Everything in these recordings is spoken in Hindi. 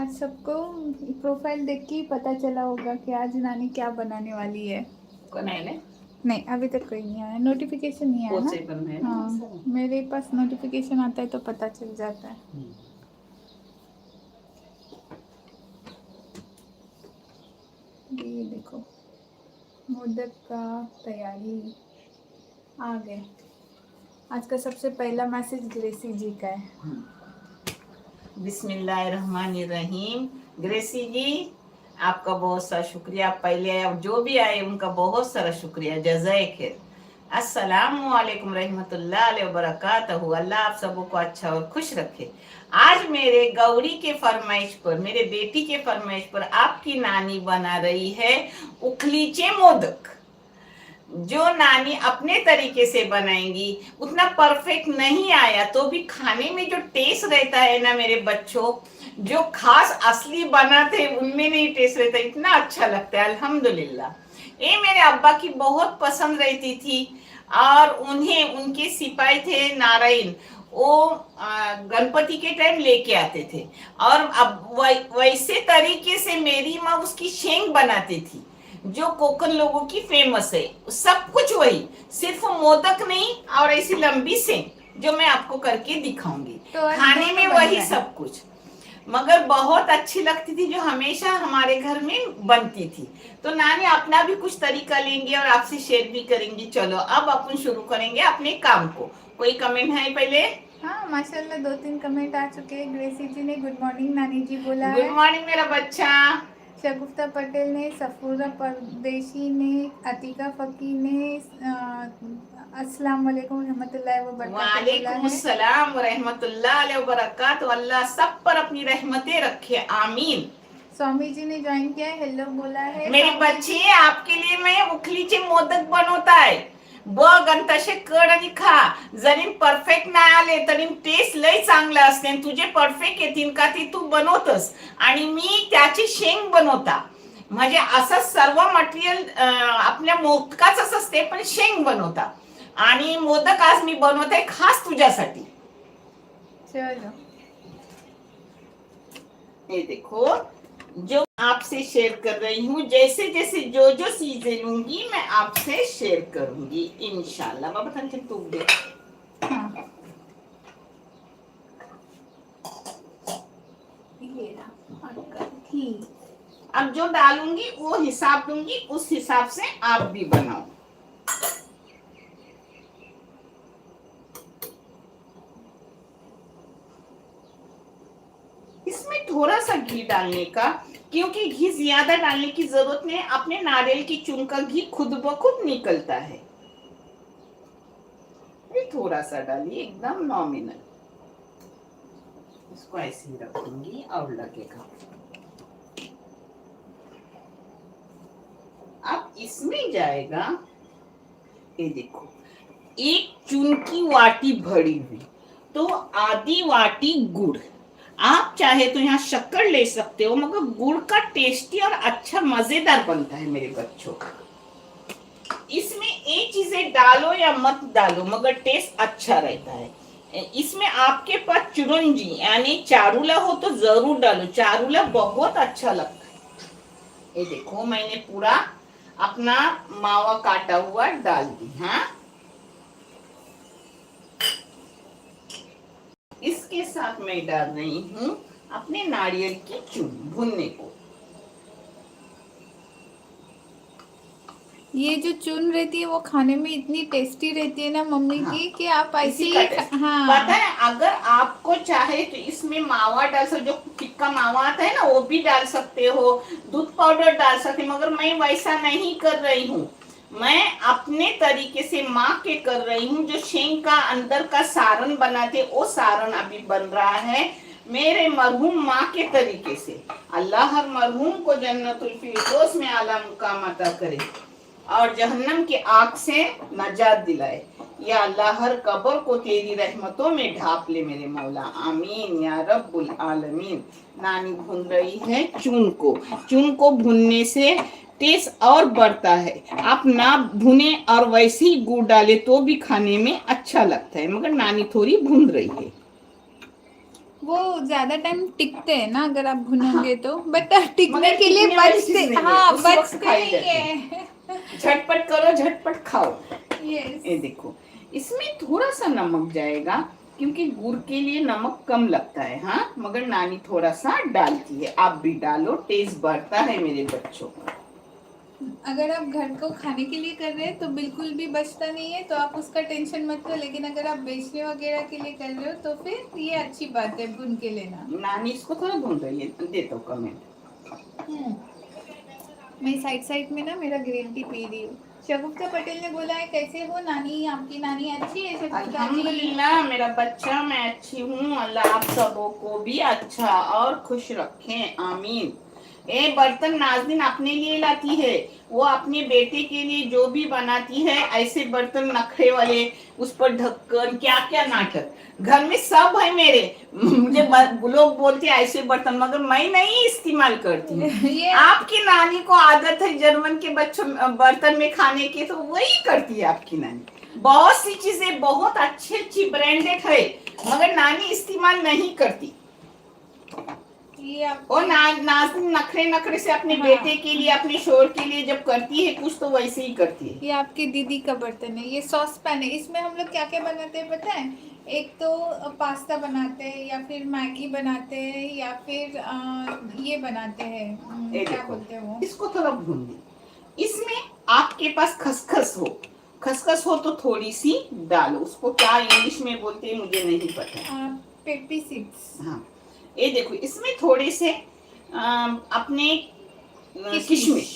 आज सबको प्रोफाइल देख के ही पता चला होगा कि आज नानी क्या बनाने वाली है। कौन है ने? नहीं, अभी तक कोई नहीं आया, नोटिफिकेशन नहीं आया पोचे पर है ना। ना, हाँ, मेरे पास नोटिफिकेशन आता है तो पता चल जाता है। ये देखो, मोदक का तैयारी आ गए। आज का सबसे पहला मैसेज ग्रेसी जी का है। बिस्मिल्लाहिर्रहमानिर्रहीम। ग्रेसी जी, आपका बहुत सारा शुक्रिया। पहले अब जो भी आए उनका बहुत सारा शुक्रिया, जज़ाए खैर। अस्सलामु अलैकुम रहमतुल्लाहि व बरकातहू। अल्लाह आप सबको को अच्छा और खुश रखे। आज मेरे गौरी के फरमाइश पर, मेरे बेटी के फरमाइश पर आपकी नानी बना रही है उखलीचे मोदक। जो नानी अपने तरीके से बनाएंगी, उतना परफेक्ट नहीं आया तो भी खाने में जो टेस्ट रहता है ना मेरे बच्चों, जो खास असली बनाते उनमें नहीं टेस्ट रहता, इतना अच्छा लगता है अल्हम्दुलिल्लाह। ये मेरे अब्बा की बहुत पसंद रहती थी और उन्हें, उनके सिपाही थे नारायण, वो गणपति के टाइम लेके आते थे और अब वैसे तरीके से मेरी माँ उसकी शेंग बनाती थी जो कोकण लोगों की फेमस है। सब कुछ वही, सिर्फ मोदक नहीं और ऐसी लंबी सेंग जो मैं आपको करके दिखाऊंगी। तो खाने में वही सब कुछ, मगर बहुत अच्छी लगती थी, जो हमेशा हमारे घर में बनती थी। तो नानी अपना भी कुछ तरीका लेंगे और आपसे शेयर भी करेंगी। चलो अब अपन शुरू करेंगे अपने काम को। कोई कमेंट है पहले? हाँ, माशाल्लाह 2-3 कमेंट आ चुके हैं। ग्रेसी जी ने गुड मॉर्निंग नानी जी बोला है। गुड मॉर्निंग मेरा बच्चा। शगुफ्ता पटेल ने, सफूरा परदेशी ने, अतीका फकी ने अस्सलाम वालेकुम रहमतुल्लाहि व बरकातहू बोला वालेकुम है। अस्सलाम व रहमतुल्लाहि व बरकातहू। अल्लाह सब पर अपनी रहमतें रखे, आमीन। स्वामी जी ने ज्वाइन किया है, हेलो बोला है। मेरे बच्चे, आपके लिए मैं उखलीचे मोदक बनवताय. बघ आणि तसे कड आणि खा. जरी परफेक्ट नाही आले तरी टेस्ट लय चांगलं असते आणि तुझे परफेक्ट येतील का ती तू बनवतस आणि मी त्याची शेंग बनवता. म्हणजे असं सर्व मटेरियल आपल्या मोदकाच असते पण शेंग बनवता आणि मोदक आज मी बनवते खास तुझ्यासाठी. चलो ये देखो, जो आपसे शेयर कर रही हूँ, जैसे जैसे जो जो चीजें लूंगी मैं आपसे शेयर करूंगी इंशाल्लाह। बाबा थंके तू दे। हाँ, ये रहा घी। अब जो डालूंगी वो हिसाब दूंगी, उस हिसाब से आप भी बनाओ। इसमें थोड़ा सा घी डालने का, क्योंकि घी ज्यादा डालने की जरूरत नहीं। अपने नारियल की चून का घी खुद ब खुद निकलता है। ये थोड़ा सा डालिए, एकदम नॉमिनल। इसको ऐसे ही रखूंगी और लगेगा। अब इसमें जाएगा, ये देखो, एक चून की वाटी भरी हुई, तो आधी वाटी गुड़। आप चाहे तो यहाँ शक्कर ले सकते हो, मगर गुड़ का टेस्टी और अच्छा मजेदार बनता है मेरे बच्चों। इसमें एक चीजें डालो या मत डालो, मगर टेस्ट अच्छा रहता है। इसमें आपके पास चुरंजी यानी चारूला हो तो जरूर डालो, चारूला बहुत अच्छा लगता है। ये देखो, मैंने पूरा अपना मावा काटा हुआ डाल दी। हाँ, इसके साथ मैं डाल रही हूँ अपने नारियल की चून भुनने को। ये जो चून रहती है वो खाने में इतनी टेस्टी रहती है ना मम्मी हाँ, की, कि आप ऐसे ही हाँ, पता है, अगर आपको चाहे तो इसमें मावा डाल सकते, जो फिक्का मावा आता है ना वो भी डाल सकते हो, दूध पाउडर डाल सकते, मगर मैं वैसा नहीं कर रही हूँ। मैं अपने तरीके से माँ के कर रही हूँ। जो शेंग का अंदर का सारण बनाते, वो सारण अभी बन रहा है मेरे मरहूम माँ के तरीके से। अल्लाह हर मरहूम को जन्नतुल फिरदौस में आला मुकाम अता करे और जहन्नम की आग से नजात दिलाए। या अल्लाह हर कब्र को तेरी रहमतों में ढाप ले मेरे मौला, आमीन या रब्बुल आलमीन। नानी भून रही है चून को। चून को भूनने से टेस्ट और बढ़ता है। आप ना भुने और वैसे ही गुड़ डाले तो भी खाने में अच्छा लगता है, मगर नानी थोड़ी भून रही है। वो ज्यादा टाइम टिकते हैं ना अगर आप हाँ, भुनोगे तो, बट टिकने मगर के लिए टिकने वाली बचते, चीज नहीं है, हाँ उसी वक्त बचते खाई नहीं जाती है। है। झटपट करो, झटपट खाओ। यस। ये देखो, इसमें थोड़ा सा नमक जाएगा क्योंकि गुड़ के लिए नमक कम लगता है। हाँ, मगर नानी थोड़ा सा डालती है, आप भी डालो, टेस्ट बढ़ता है मेरे बच्चों का। अगर आप घर को खाने के लिए कर रहे हैं तो बिल्कुल भी बचता नहीं है, तो आप उसका टेंशन मत लो। लेकिन अगर आप बेचने वगैरह के लिए कर रहे हो तो फिर ये अच्छी बात है, भून के लेना। नानी इसको थोड़ा भून रही है, देता हूँ कमेंट। मैं साइड साइड में ना मेरा ग्रीन टी पी रही हूँ। शगुफ्ता पटेल ने बोला है, कैसे हो नानी, आपकी नानी अच्छी है शगुफ्ता जी? अल्हम्दुलिल्लाह मेरा बच्चा, मैं अच्छी हूँ। अल्लाह आप सबों को भी अच्छा और खुश रखें, आमीन। ये बर्तन नाज़नीन अपने लिए लाती है, वो अपने बेटे के लिए जो भी बनाती है, ऐसे बर्तन नखरे वाले, उस पर ढक्कन, क्या क्या नाटक। घर में सब है मेरे, मुझे लोग बोलते हैं ऐसे बर्तन, मगर मैं नहीं इस्तेमाल करती हूँ। ये आपकी नानी को आदत है जर्मन के बच्चों बर्तन में खाने की, तो वही करती है आपकी नानी। बहुत सी चीजें बहुत अच्छी अच्छी ब्रांडेड है, मगर नानी इस्तेमाल नहीं करती। और नाज़नीन नखरे नखरे से अपने हाँ। बेटे के लिए, अपने शोर के लिए जब करती है कुछ, तो वैसे ही करती है। ये आपकी दीदी का बर्तन है, ये सॉस पैन है। इसमें हम लोग क्या क्या बनाते हैं पता है? एक तो पास्ता बनाते हैं, या फिर मैगी बनाते हैं, या फिर ये बनाते हैं, ये क्या देखो, बोलते हैं वो? इसको थोड़ा भून ली। इसमें आपके पास खसखस हो, खसखस हो तो थोड़ी सी डालो, उसको क्या इंग्लिश में बोलते हैं मुझे नहीं पता। Peppy seeds. हाँ, ये देखो, इसमें थोड़े से अपने किशमिश,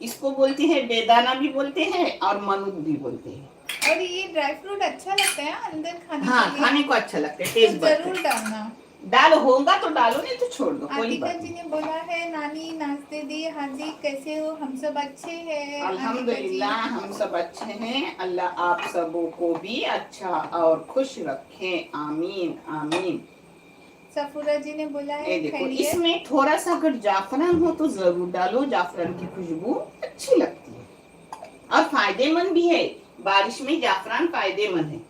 इसको बोलते हैं बेदाना भी बोलते हैं और मनुक भी बोलते हैं। और ये ड्राई फ्रूट अच्छा लगता है अंदर खाने हाँ, के लिए, खाने को अच्छा लगता है, तो टेस्ट बढ़ता जरूर है। डालना। डालो, होगा तो डालो, नहीं तो छोड़ दो, कोई आतिका बात जी नहीं। ने बोला है, नानी नाश्ते दी, हाँ जी कैसे हो, हम सब अच्छे हैं आतिका जी। अल्हम्दुलिल्लाह हम सब अच्छे हैं, अल्लाह आप सबों को भी अच्छा और खुश रखे, आमीन आमीन। सफूरा जी ने बोला ये है, देखो, खैरियत? इसमें थोड़ा सा अगर जाफरान हो तो जरूर डालो, जाफरान की खुशबू अच्छी लगती है और फायदेमंद भी है। बारिश में जाफरान फायदेमंद है।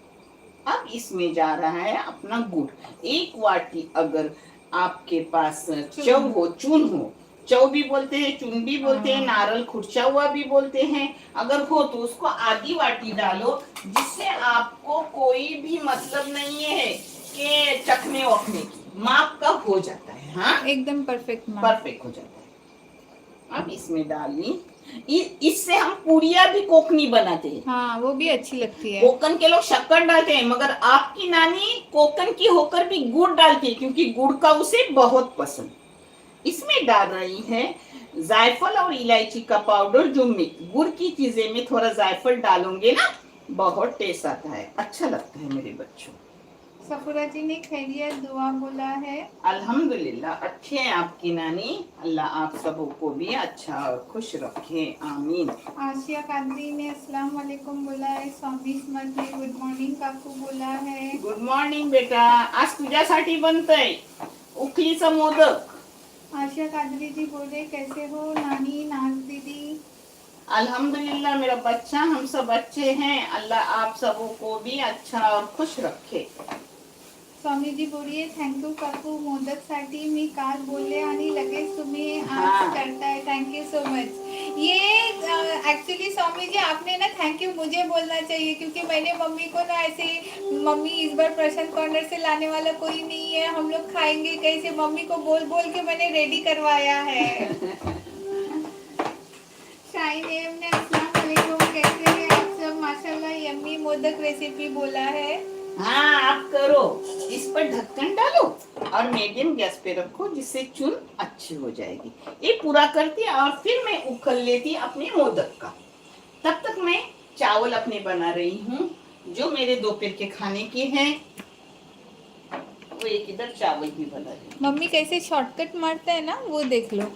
अब इसमें जा रहा है अपना गुड़, 1 वाटी। अगर आपके पास चौ हो, चून हो, चौ भी बोलते हैं, चून भी बोलते हैं, नारल खुर्चा हुआ भी बोलते हैं, अगर हो तो उसको आधी वाटी डालो, जिससे आपको कोई भी मतलब नहीं है कि चखने वखने की, माप का हो जाता है। हाँ, एकदम परफेक्ट माप। परफेक्ट हो जाता है। अब इसमें डाली, इससे हम पूड़िया भी कोकनी बनाते हैं। हाँ, वो भी अच्छी लगती है। कोकन के लोग शक्कर डालते हैं, मगर आपकी नानी कोकन की होकर भी गुड़ डालती है, क्योंकि गुड़ का उसे बहुत पसंद। इसमें डाल रही है जायफल और इलायची का पाउडर, जो गुड़ की चीजें में थोड़ा जायफल डालोगे ना, बहुत टेस्ट आता है, अच्छा लगता है मेरे बच्चों। सफूरा जी ने खैरियत दुआ बोला है। अल्हम्दुलिल्लाह अच्छे हैं आपकी नानी, अल्लाह आप सबों को भी अच्छा और खुश रखे, आमीन। आशिया कादरी ने अस्सलाम वालेकुम बोला है। स्वामी स्मृत ने गुड मॉर्निंग काकू बोला है। गुड मॉर्निंग बेटा, आज तुझ्यासाठी बनतंय उखलीचं मोदक। आशिया कादरी जी बोल रहे, कैसे हो नानी नाज दीदी? अल्हम्दुलिल्लाह मेरा बच्चा, हम सब अच्छे हैं, अल्लाह आप सबों को भी अच्छा और खुश रखे। स्वामी जी बोलिए, थँक यू काकू, मोदकसाठी मी काल बोलले आणि लगेच तुम्ही आज हाँ। करताय, थैंक यू सो मच। ये एक्चुअली स्वामी जी आपने ना थैंक यू मुझे बोलना चाहिए, क्योंकि मैंने मम्मी को ना ऐसे, मम्मी इस बार प्रशांत कॉर्नर से लाने वाला कोई नहीं है, हम लोग खाएंगे कैसे, मम्मी को बोल बोल के मैंने रेडी करवाया है। शाहीन एम ने अस्सलाम वालेकुम, कैसे हैं आप सब? माशाल्लाह यम्मी मोदक रेसिपी बोला है। हाँ, आप करो, इस पर ढक्कन डालो और मीडियम गैस पे रखो, जिससे चून अच्छी हो जाएगी। ये पूरा करती और फिर मैं उखल लेती अपने मोदक का। तब तक मैं चावल अपने बना रही हूँ, जो मेरे दोपहर के खाने के हैं। वो एक इधर चावल भी बना रही हूँ। मम्मी कैसे शॉर्टकट मारता है ना, वो देख लो।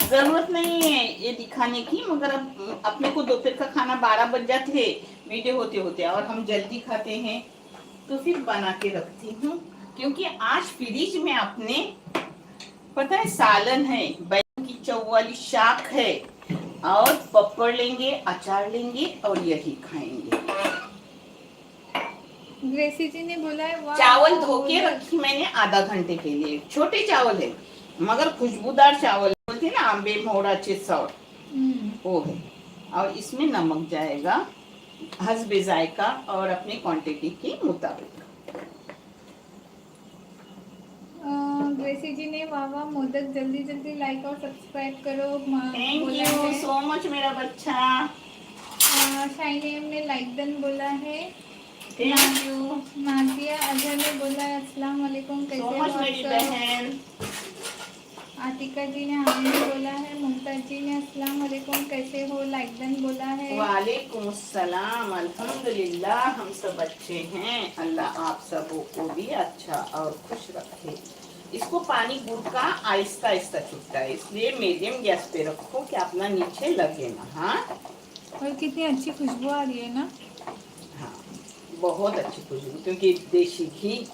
जरूरत नहीं है ये दिखाने की, मगर अब अपने को दोपहर का खाना 12 बज जाते हैं वीडियो होते होते, और हम जल्दी खाते हैं, तो फिर बना के रखती हूँ। क्योंकि आज फ्रिज में अपने पता है सालन है, बैंगन की चौवाली शाक है, और पपड़ लेंगे, अचार लेंगे और यही खाएंगे। ग्रेसी जी ने बोला है वाह। चावल धो के रखी मैंने आधा घंटे के लिए, छोटे चावल है मगर खुशबूदार चावल, बोलते हैं ना आंबे मोड़ा चित्सौर, वो है। और इसमें नमक जाएगा हस्बे जायका और अपने क्वांटिटी के मुताबिक। ग्रेसी जी ने वाह वाह मोदक, जल्दी जल्दी लाइक और सब्सक्राइब करो। थैंक यू सो मच मेरा बच्चा। शाइनेम ने लाइक डन बोला है। Thank you. नाजिया अजहर ने बोला है अस्सलाम वालेकुम, कैसे सो हो मच आप मेरी सब? बहन। आतिका जी ने आमीन बोला है। मुमताज जी ने अस्सलाम वालेकुम, कैसे हो, लाइक डन बोला है। वालेकुम अस्सलाम, अल्हम्दुलिल्लाह हम सब अच्छे हैं, अल्लाह आप सबों को भी अच्छा और खुश रखे। इसको पानी गुड़ का आहिस्ता आहिस्ता छूटता है, इसलिए मीडियम गैस पे रखो कि अपना नीचे लगे ना। हाँ और कितनी अच्छी खुशबू आ रही है ना। हाँ, बहुत अच्छी खुशबू, क्योंकि देसी घी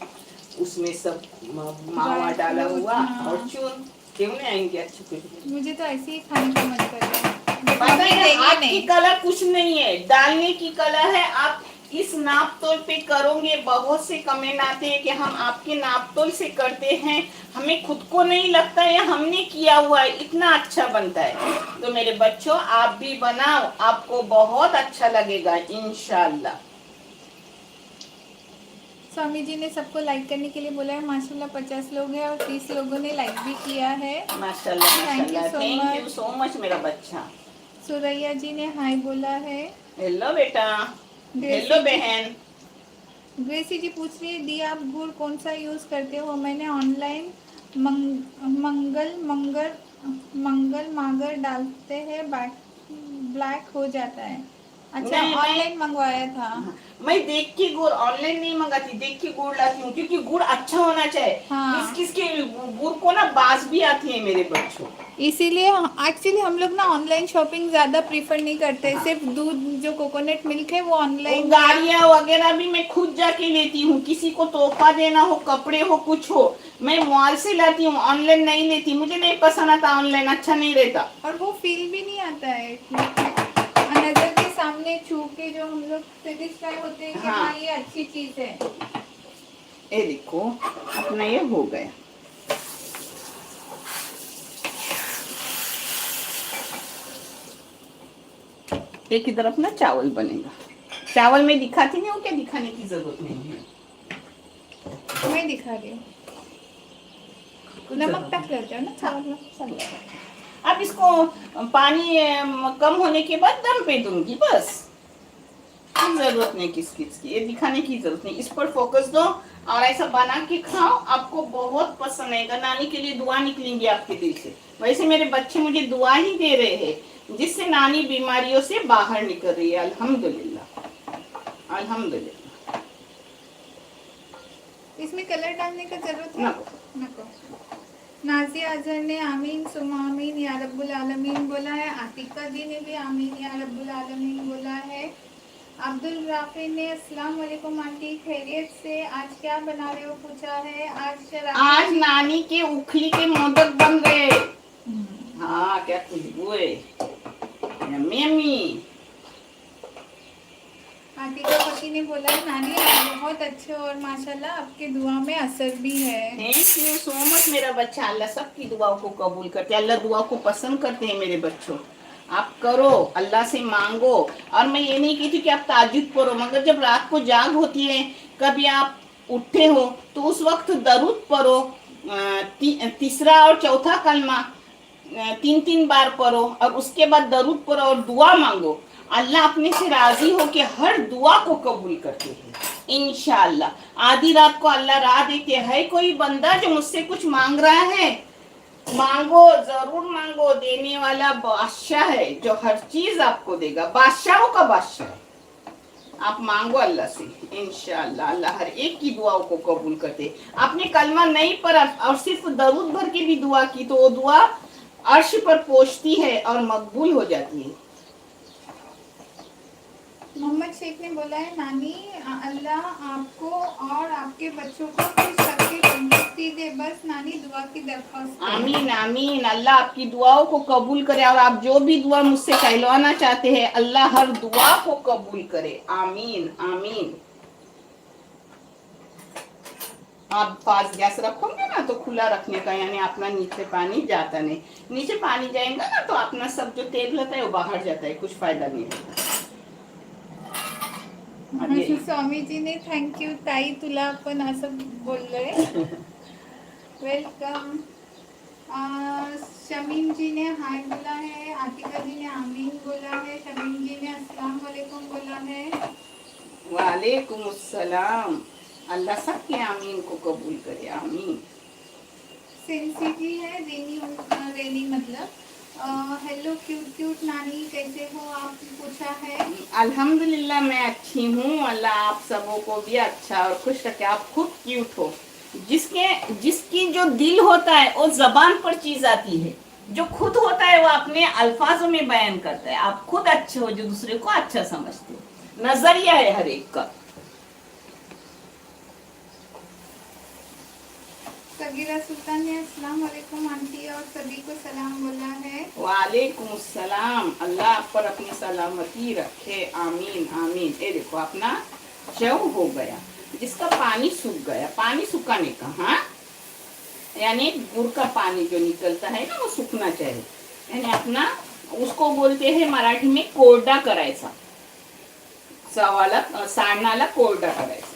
उसमें सब मावा डाला हुआ। हाँ। और चून, क्यों नहीं आएंगे अच्छी खुशबू। मुझे तो ऐसे ही खाने का मन कर रहा है। पता है हाथ की कला कुछ नहीं है, डालने की कला है। आप इस नाप तोल पे करोगे, बहुत से कमेंट आते हैं कि हम आपके नाप तोल से करते हैं, हमें खुद को नहीं लगता है हमने किया हुआ है इतना अच्छा बनता है। तो मेरे बच्चों आप भी बनाओ, आपको बहुत अच्छा लगेगा इंशाल्लाह। स्वामी जी ने सबको लाइक करने के लिए बोला है। माशाल्लाह 50 लोग हैं और 30 लोगों ने लाइक भी किया है। माशाल्लाह माशाल्लाह, so thank you so much मेरा बच्चा। सुरैया जी ने हाय बोला है। हेलो बेटा, हेलो बहन। ग्रेसी जी पूछ रही है दी आप गुड़ कौन सा यूज़ करते हो? मैंने ऑनलाइन मंगल मागर डालते हैं, ब्लैक हो जाता है। अच्छा, ऑनलाइन मंगवाया था। मैं देख के गुड़ ऑनलाइन नहीं मंगाती, देख के गुड़ लाती हूँ, क्योंकि गुड़ अच्छा होना चाहिए। हाँ। किस के गुड़ को ना बास भी आती है मेरे बच्चों, इसीलिए एक्चुअली हम लोग ना ऑनलाइन शॉपिंग ज़्यादा प्रीफर नहीं करते। हाँ। सिर्फ दूध जो कोकोनट मिल्क है वो ऑनलाइन, गाड़ियाँ वगैरह भी मैं खुद जाके लेती हूँ, किसी को तोहफा देना हो, कपड़े हो, कुछ हो, मैं मॉल से लाती हूँ, ऑनलाइन नहीं लेती। मुझे नहीं पसंद आता, ऑनलाइन अच्छा नहीं रहता और वो फील भी नहीं आता है नजर के सामने छू के जो हम लोग सेटिस्फाई होते हैं कि हाँ ये अच्छी चीज है। ये देखो अपना ये हो गया। एक ही तरफ ना चावल बनेगा। चावल में दिखाती नहीं हूँ, क्या दिखाने की जरूरत नहीं है, मैं दिखा रही हूँ। नमक तक रहता है ना चावल में। अब इसको पानी कम होने के बाद दम पे दूंगी, बस जरूरत नहीं किस की, ये दिखाने की जरूरत नहीं। इस पर फोकस दो और ऐसा बना के खाओ, आपको बहुत पसंद आएगा। नानी के लिए दुआ निकलेंगी आपके दिल से। वैसे मेरे बच्चे मुझे दुआ ही दे रहे हैं, जिससे नानी बीमारियों से बाहर निकल रही है। अल्हम्दुलिल्लाह अल्हम्दुलिल्लाह। इसमें कलर डालने का जरूरत है? नको। नाजिया अजहर ने आमीन सुमा आमीन या रब्बुल आलमीन बोला है। आतिका जी ने भी आमीन या रब्बुल आलमीन बोला है। अब्दुल राफी ने अस्सलाम वालेकुम आंटी, खैरियत से? आज क्या बना रहे हो पूछा है। आज नानी के उखली के मोदक बन गए। हाँ क्या खुशबू है, यम्मी यम्मी। आतिका पति ने बोला है नानी आप बहुत अच्छे और माशाल्लाह आपके दुआ में असर भी है। थैंक यू सो मच मेरा बच्चा। अल्लाह सबकी दुआओं को कबूल करते हैं, अल्लाह दुआ को पसंद करते हैं मेरे बच्चों। आप करो, अल्लाह से मांगो। और मैं ये नहीं कहती कि आप ताजुद पढ़ो, मगर जब रात को जाग होती है, कभी आप उठे हो तो उस वक्त दरूद पढ़ो, तीसरा और चौथा कलमा 3-3 बार पढ़ो, और उसके बाद दरूद पढ़ो और दुआ मांगो। अल्लाह अपने से राजी हो के हर दुआ को कबूल करते हैं इंशाअल्लाह। आधी रात को अल्लाह राह देते है, कोई बंदा जो मुझसे कुछ मांग रहा है, मांगो, जरूर मांगो। देने वाला बादशाह है जो हर चीज आपको देगा, बादशाहों का बादशाह है। आप मांगो अल्लाह से, इंशाअल्लाह अल्लाह हर एक की दुआओं को कबूल करते। आपने कलमा नहीं पढ़ा और सिर्फ दरूद भर के भी दुआ की तो वो दुआ अर्श पर पहुंचती है और मकबूल हो जाती है। मोहम्मद शेख ने बोला है नानी अल्लाह आपको और आपके बच्चों को खुश रखे, तंदुरुस्ती दे, बस नानी दुआ की दरख्वास्त। आमीन आमीन। अल्लाह आपकी दुआओं को कबूल करे, और आप जो भी दुआ मुझसे कहलवाना चाहते हैं, अल्लाह हर दुआ को कबूल करे। आमीन आमीन। आप पास गैस रखोगे ना तो खुला रखने का, यानी अपना नीचे पानी जाता नहीं। नीचे पानी जाएगा ना तो अपना सब जो तेल रहता है वो बाहर जाता है, कुछ फायदा नहीं होता। अब ये स्वामीजीने थँक्यू ताई, तुला पण असं बोललोय. वेलकम. शमीम जी ने हाय बोला है, आतिका जी ने आमीन बोला है, शमीम जी ने अस्सलाम वालेकुम बोला है. वालेकुम अस्सलाम। अल्लाह सबके आमीन को कबूल करे, आमीन। सेंसी जी है, रेनी मतलब हेलो क्यूट क्यूट नानी कैसे हो आप पूछा है. अल्हम्दुलिल्लाह मैं अच्छी हूँ, अल्लाह आप सबों को भी अच्छा और खुश रखे। आप खुद क्यूट हो। जिसकी जो दिल होता है वो जबान पर चीज आती है, जो खुद होता है वो अपने अल्फाजों में बयान करता है। आप खुद अच्छे हो जो दूसरे को अच्छा समझते हो, नजरिया है हर एक का। सगीरा सुल्तान ने अस्सलाम वालेकुम आंटी और सभी को सलाम बोला है. वालेकुम सलाम। अल्लाह आप पर अपनी सलामती रखे, आमीन आमीन। ये देखो अपना जव हो गया, जिसका पानी सूख गया, पानी सुखाने का, हाँ, यानी गुड़ का पानी जो निकलता है ना वो सूखना चाहिए, यानी अपना उसको बोलते हैं मराठी में कोरडा करायचा, सवाला साडणाला कोरडा करायचा।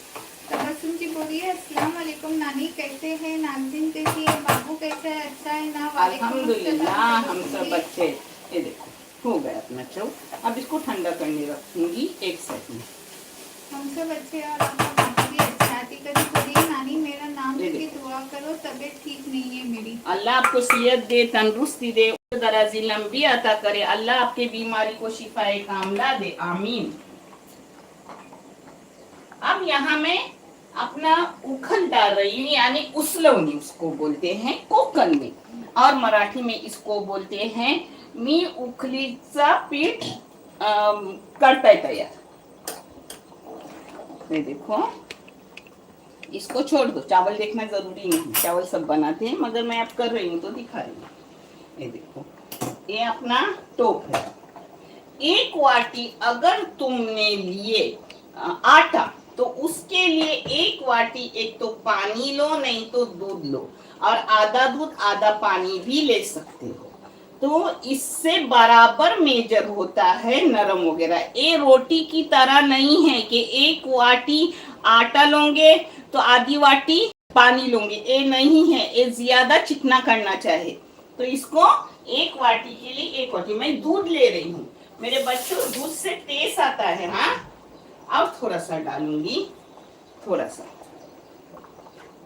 तबस्सुम जी बोलिए अस्सलाम वालेकुम नानी कैसे हैं, नाज़रीन कैसी है, बाबू कैसा है, अच्छा है ना. अल्हम्दुलिल्लाह हम सब अच्छे। ये देखो हो गया अपना चौ। अब इसको ठंडा करने रखूंगी 1 सेकंड। हम सब अच्छे और आपका बाबू भी अच्छा है. कभी बोलिए नानी मेरा नाम की दुआ करो, तबीयत ठीक नहीं है मेरी. अल्लाह आपको सेहत दे, तंदुरुस्ती दे, दराजी लंबी अता करे। अल्लाह आपके बीमारी को शिफाए कामला दे, आमीन। अब यहाँ मैं अपना उखल डाल रही हूँ, यानी उसलवनी उसको बोलते हैं कोकण में, और मराठी में इसको बोलते हैं मी उखलीचा पीठ करता है तैयार। ये देखो इसको छोड़ दो, चावल देखना जरूरी नहीं, चावल सब बनाते हैं, मगर मैं अब कर रही हूँ तो दिखा रही हूँ। ये देखो ये अपना टोप है। 1 वाटी अगर तुमने लिए आटा तो उसके लिए 1 वाटी एक तो पानी लो, नहीं तो दूध लो, और आधा दूध आधा पानी भी ले सकते हो, तो इससे बराबर मेजर होता है नरम वगैरह। ये रोटी की तरह नहीं है कि 1 वाटी आटा लोगे तो आधी वाटी पानी लोगे, ये नहीं है, ये ज्यादा चिकना करना चाहिए। तो इसको 1 वाटी के लिए 1 वाटी मैं दूध ले रही हूँ। मेरे बच्चों दूध से टेस्ट आता है, हाँ। अब थोड़ा सा डालूंगी, थोड़ा सा।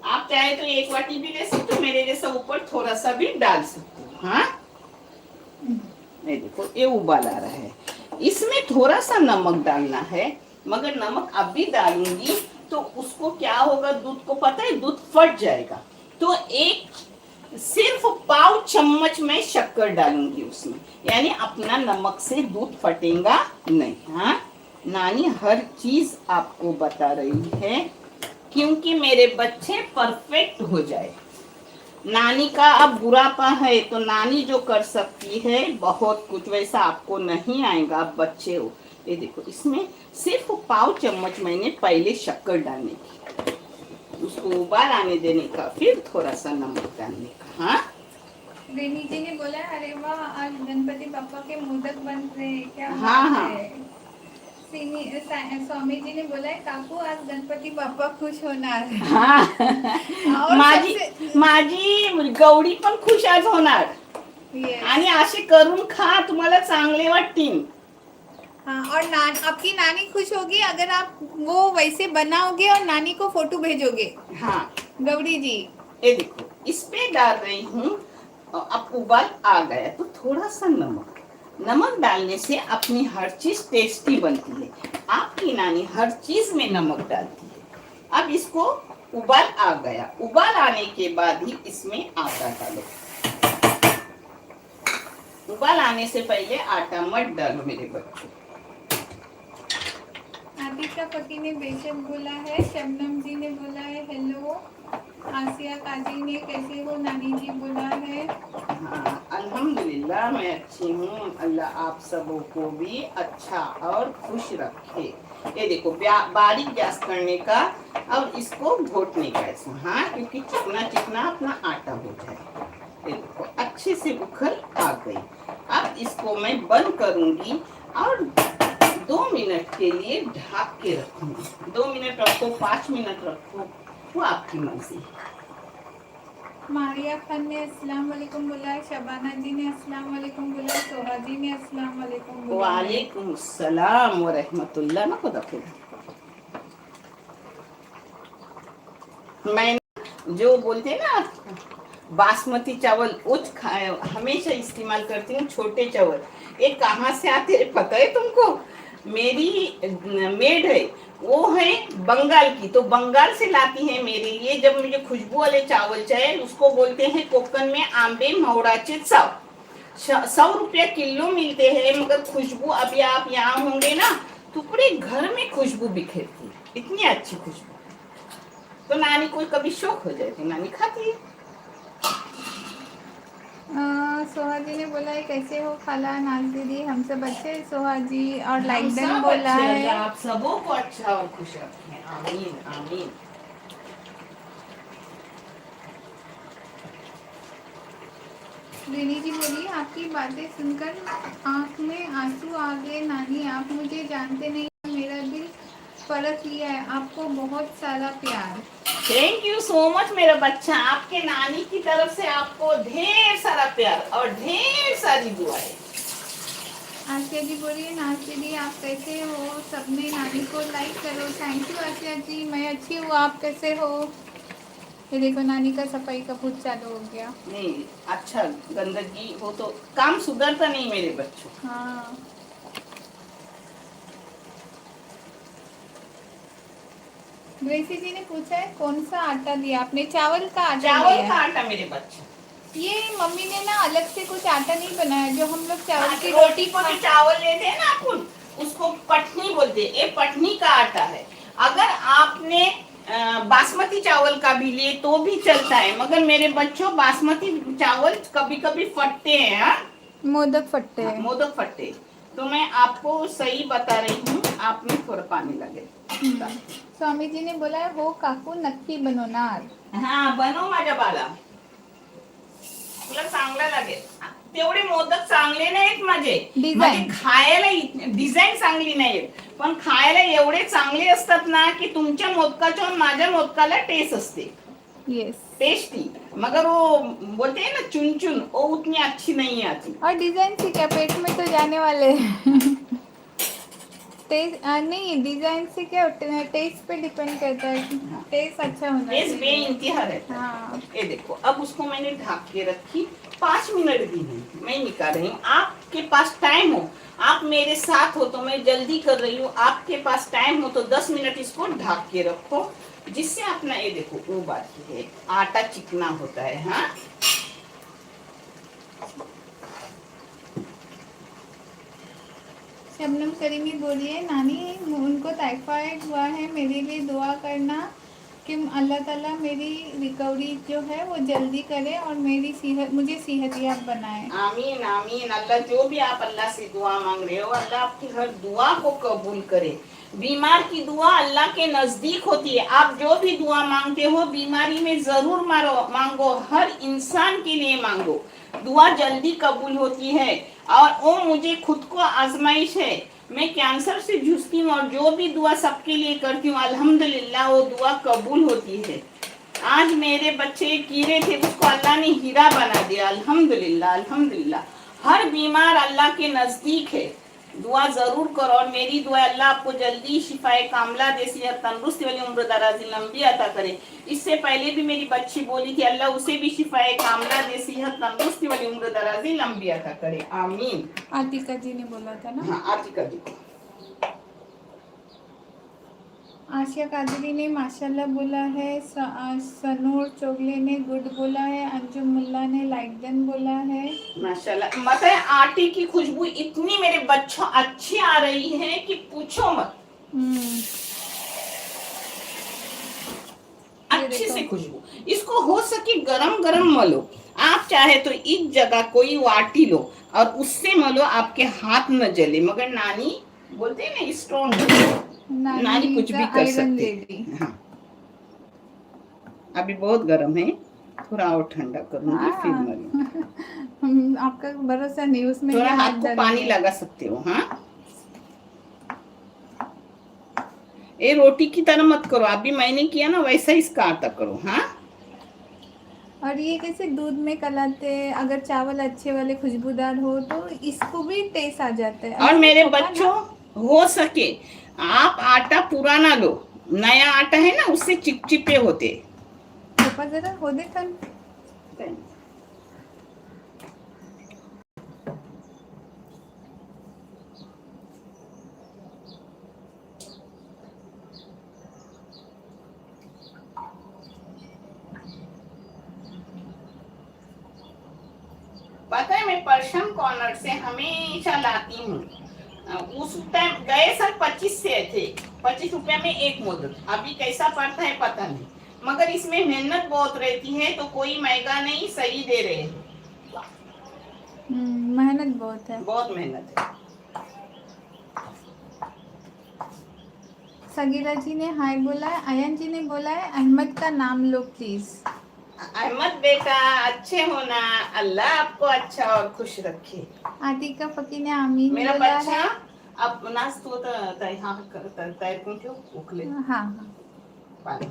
आप चाहे तो 1 वाटी भी ले सकते हो, मेरे जैसा ऊपर थोड़ा सा भी डाल सकते हो, हाँ। ये देखो ये उबाल आ रहा है, इसमें थोड़ा सा नमक डालना है, मगर नमक अभी डालूंगी तो उसको क्या होगा, दूध को पता है दूध फट जाएगा। तो सिर्फ पाव चम्मच में शक्कर डालूंगी उसमें, यानी अपना नमक से दूध फटेगा नहीं, हाँ। नानी हर चीज आपको बता रही है क्योंकि मेरे बच्चे परफेक्ट हो जाए। नानी का अब बुढ़ापा है तो नानी जो कर सकती है बहुत कुछ, वैसा आपको नहीं आएगा, आप बच्चे हो। ये देखो इसमें सिर्फ पाव चम्मच मैंने पहले शक्कर डालने की, उसको उबाल आने देने का, फिर थोड़ा सा नमक डालने का, हाँ। रेनी जी ने बोला अरे वाह आज गणपति बापा के मोदक बन रहे, क्या हाँ, बात हाँ। है. स्वामी जी ने बोला है काकू आज गणपति बाप्पा खुश होणार. हाँ और माझी गौडी पण खुश आज होणार, Yes. आणि असे करून खा, तुम्हाला चांगले वाटतील। हाँ, और आपकी नानी खुश होगी अगर आप वो वैसे बनाओगे और नानी को फोटो भेजोगे. हाँ गौरी जी ये देखो इस पे डाल रही हूँ। अब उबाल आ गया तो थोड़ा सा नमक डालने से अपनी हर चीज टेस्टी बनती है। आपकी नानी हर चीज में नमक डालती है। अब इसको उबाल आ गया, उबाल आने के बाद ही इसमें आटा डालो। उबाल आने से पहले आटा मत डालो मेरे बच्चों। आतिका पति ने बेशक बोला है, शबनम जी ने बोला है हेलो, आसिया काजी ने कैसे हो नानी जी बोला है। हाँ अल्हम्दुलिल्लाह मैं अच्छी हूँ। अल्लाह आप सबों को भी अच्छा और खुश रखे। ये देखो बारीक गैस करने का और इसको घोटने का ऐसा, हाँ, क्योंकि चिकना चिकना अपना आटा हो जाए। ये देखो अच्छे से उखल आ गई। अब इसको मैं बंद करूंगी और 2 मिनट के लिए ढक के रखूंगी। 2 मिनट रखो, 5 मिनट रखो, वो आपकी मर्जी। मारिया खान ने अस्सलाम वालेकुम बोला, शबाना जी ने अस्सलाम वालेकुम बोला, सोहा जी ने अस्सलाम वालेकुम बोला। वालेकुम सलाम व रहमतुल्लाह। ना खुदा मैं जो बोलते हैं ना बासमती चावल हमेशा इस्तेमाल करती हूँ। छोटे चावल ये कहाँ से आते हैं पता है तुमको? मेरी मेड है, वो है बंगाल की, तो बंगाल से लाती है मेरे लिए। जब मुझे खुशबू वाले चावल चाहिए, उसको बोलते हैं कोकन में आंबे मौड़ाचे चाव। 100 रुपया किलो मिलते हैं, मगर खुशबू अभी आप यहाँ होंगे ना तो पूरे घर में खुशबू बिखेरती, इतनी अच्छी खुशबू। तो नानी को कभी शौक हो जाए तो नानी खाती है। सोहा जी ने बोला है कैसे हो खाला नाज दीदी, हम सब अच्छे। सोहा जी और हम लाइकन सब बोला अच्छे, है अल्लाह आप सबों को अच्छा और खुश रखें। आमीन आमीन। दीदी जी बोली आपकी बातें सुनकर आंख में आंसू आ गए। नानी आप मुझे जानते नहीं, मेरा दिल परख लिया है। आपको बहुत सारा प्यार। थैंक यू सो मच मेरा बच्चा। आपके नानी की तरफ से आपको ढेर सारा प्यार और ढेर सारी दुआएं। आसिया जी बोलिए नाज दीदी आप कैसे हो? सबने नानी को लाइक करो। थैंक यू आसिया जी, मैं अच्छी हूँ, आप कैसे हो? ये देखो नानी का सफाई का भूत चालू हो गया। नहीं अच्छा, गंदगी हो तो काम सुधरता नहीं मेरे बच्चों। हाँ ग्रेसी जी ने पूछा है कौन सा आटा दिया आपने? चावल का आटा चावल दिया का है। आटा मेरे बच्चे। ये मम्मी ने ना अलग से कुछ आटा नहीं बनाया, जो हम लोग चावल की रोटी को खा- जो चावल लेते हैं ना अपन, उसको पटनी बोलते हैं। ये पटनी का आटा है। अगर आपने बासमती चावल का भी लिए तो भी चलता है, मगर मेरे बच्चों बासमती चावल कभी कभी फटते हैं। हाँ? मोदक फटते हैं। मोदक फटते। तो मैं आपको सही बता रही हूँ, आप में थोड़ा पानी लगे। स्वामी जी ने बोला है हो काकू नक्की बनवणार। हा बनव माझ्या बाला, तुला चांगला लागेल। तेवढे मोदक चांगले नाहीत माझे, डिझाईन. म्हणजे खायला डिझाईन चांगली नाहीत, पण खायला एवढे चांगले असतात ना की तुमच्या मोदकाच्या और माझ्या मोदकाला टेस्ट असते। यस टेस्टी, मगर वो बोलते हैं ना चुन चुन, वो उतनी अच्छी नहीं आती। और डिजाइन से क्या पेट में तो जाने वाले हैं। टेस्ट नहीं, डिजाइन से क्या होता है, टेस्ट पे डिपेंड करता है। टेस्ट अच्छा होना टेस्ट चाहिए। बेइंतहा रहता है। हाँ ये देखो अब उसको मैंने ढक के रखी, 5 मिनट भी नहीं, मैं निकाल रही हूँ। आपके पास टाइम हो, आप मेरे साथ हो तो मैं जल्दी कर रही हूँ। आपके पास टाइम हो तो 10 मिनट इसको ढक के रखो, जिससे अपना ये देखो वो बात है, आटा चिकना होता है। हाँ शबनम करीमी बोलिए नानी उनको टाइफाइड हुआ है, मेरे लिए दुआ करना कि अल्लाह ताला मेरी रिकवरी जो है वो जल्दी करे और मेरी सेहत, मुझे सेहतयाब बनाए। आमीन आमीन। अल्लाह जो भी आप अल्लाह से दुआ मांग रहे हो, अल्लाह आपकी हर दुआ को कबूल करे। बीमार की दुआ अल्लाह के नजदीक होती है। आप जो भी दुआ मांगते हो बीमारी में जरूर मांगो, हर इंसान के लिए मांगो, दुआ जल्दी कबूल होती है। और वो मुझे खुद को आजमाइश है, मैं कैंसर से जूझती हूँ और जो भी दुआ सबके लिए करती हूँ अल्हम्दुलिल्लाह वो दुआ कबूल होती है। आज मेरे बच्चे कीड़े थे, उसको अल्लाह ने हीरा बना दिया। अल्हम्दुलिल्लाह अल्हम्दुलिल्लाह। हर बीमार अल्लाह के नजदीक है, दुआ जरूर करो। और मेरी दुआ अल्लाह आपको जल्दी शिफाए कामला दे, सेहत तंदुरुस्ती वाली उम्र दराजी लंबी अता करे। इससे पहले भी मेरी बच्ची बोली थी अल्लाह उसे भी शिफाए कामला दे, सेहत तंदुरुस्ती वाली उम्र दराजी लंबी अता करे। आमीन। आतिका जी ने बोला था ना। हाँ आतिका जी। आशिया कादरी ने माशाल्लाह बोला है, सनूर चोगले ने गुड बोला है, अंजुम मुल्ला ने लाइक देन बोला है। माशाल्लाह। मतलब आटे की खुशबू इतनी मेरे बच्चों अच्छी आ रही है कि पूछो मत। अच्छी से खुशबू। इसको हो सके गरम गरम मलो। आप चाहे तो इस जगह कोई वाटी लो और उससे मलो, आपके हाथ न जले। मगर नानी बोलते हैं ना स्ट्रॉन्ग, नानी कुछ भी कर आयरन सकते लेडी। हैं। हाँ, अभी बहुत गर्म है, थोड़ा और ठंडा करूंगी फिर मलूंगी। आपका भरोसा नहीं, उसमें थोड़ा क्या हाथ को पानी डालेंगे? लगा सकते हो। हाँ, ये रोटी की तरह मत करो, अभी मैंने किया ना वैसा इसका आटा करो। हाँ, और ये कैसे दूध में कलाते हैं, अगर चावल अच्छे वाले खुशबूदार हो तो इसको भी टेस्ट आ जाता है। और मैंने मेरे छोका ना। बच्चों, हो सके आप आटा पुराना लो, नया आटा है ना उससे चिपचिपे होते। छोका जरा हो दे ठंड। पता है, मैं पर्शियन कॉर्नर से हमेशा लाती हूँ। उस टाइम गए सर 25 से थे, 25 रुपया में एक मोदक। अभी कैसा पड़ता है पता नहीं, मगर इसमें मेहनत बहुत रहती है, तो कोई महंगा नहीं, सही दे रहे हैं। मेहनत बहुत है। बहुत मेहनत है। सगीरा जी ने हाय बोला है, आयन जी ने बोला है अहमद का नाम लो प्लीज। अहमद बेटा अच्छे होना, अल्लाह आपको अच्छा और खुश रखे। आतिका फकी ने आमीन मेरा बोला बच्चा है। अब नाच तो हाँ तैर को क्यों उखले हाँ हाँ, पानी।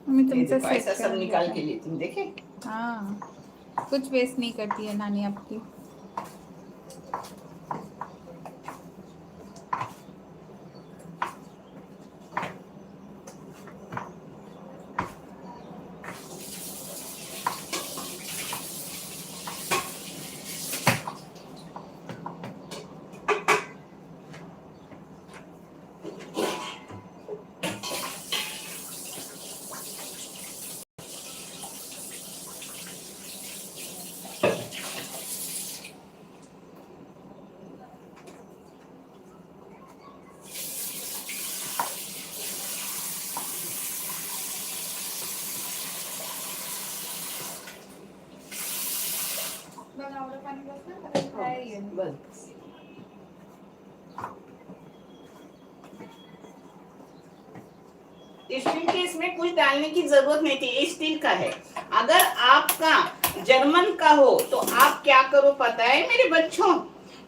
मैं ये तुमसे देखो सेट ऐसा कर सब निकाल देता। के लिए तुम देखे। हाँ, कुछ वेस्ट नहीं करती है नानी आपकी। बस स्टील के इसमें कुछ डालने की जरूरत नहीं थी, ये स्टील का है। अगर आपका जर्मन का हो तो आप क्या करो पता है मेरे बच्चों,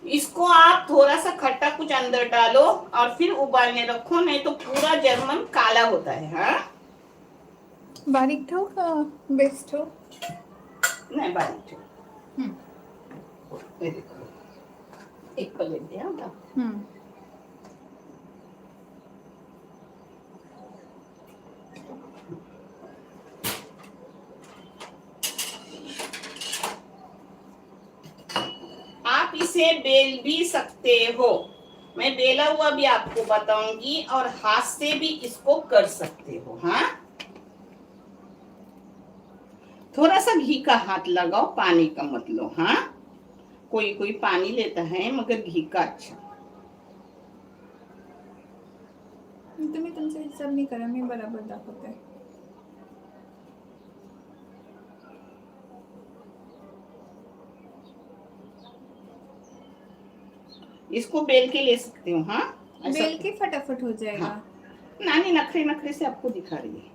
इसको आप थोड़ा सा खट्टा कुछ अंदर डालो और फिर उबालने रखो, नहीं तो पूरा जर्मन काला होता है। हाँ, बारीक ठो बेस्ट हो। नहीं बारीक ठो। ये देखो, एक प्लेट दिया था। आप इसे बेल भी सकते हो, मैं बेला हुआ भी आपको बताऊंगी, और हाथ से भी इसको कर सकते हो। हाँ, थोड़ा सा घी का हाथ लगाओ, पानी का मत लो। हाँ, कोई कोई पानी लेता है मगर घी का अच्छा। तुम्ही तुमचा हिसाब नहीं करा, मी बराबर दाखवते। इसको बेल के ले सकते हो। हाँ, बेल के फटाफट हो जाएगा। हाँ, नानी नखरे नखरे से आपको दिखा रही है।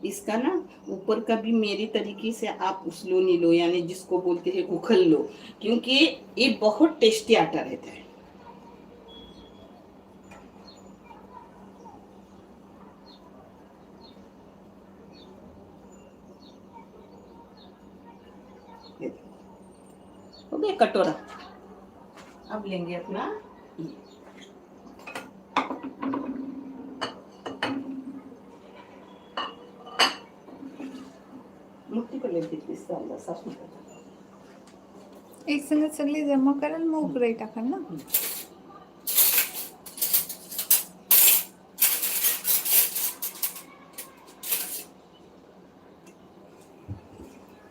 इसका ना ऊपर का भी मेरी तरीके से आप उसलो नहीं लो, यानी जिसको बोलते हैं उखल लो, क्योंकि ये बहुत टेस्टी आटा रहता है। हो गया कटोरा। अब लेंगे अपना मुट्ठी को ले साफ एक संग सगळी जमा कराल मग उकडाई टाकाल ना।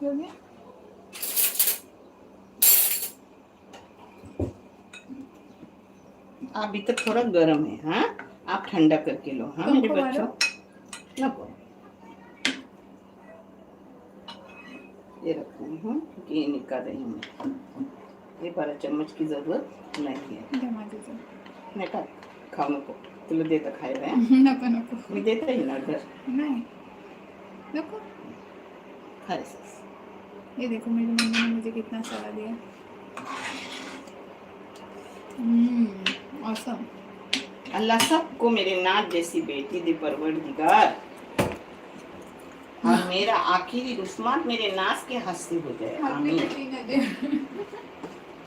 हो गया। अभी तक थोड़ा गर्म है। हाँ, आप ठंडा करके लो। हाँ मेरे तुमको बच्चों, मारो? नको ये रख रही हूँ क्योंकि ये निकाल रही हूँ मैं। ये 12 चम्मच की जरूरत नाही आहे. जमा दीजिए. नाही का खाऊ नको, तुला देतं खायला हं? नको नको. मी देते ही ना घर नहीं नको. खायचं. ये देखो मेरी मम्मी ने मुझे कितना सारा दिया. ऑसम. अल्लाह सबको मेरे नाथ जैसी बेटी दे परवरदिगार, और मेरा आखिरी रुस्मात मेरे नाज के हाथ से हो जाए. अपनी आमीन. बेटी ने दे.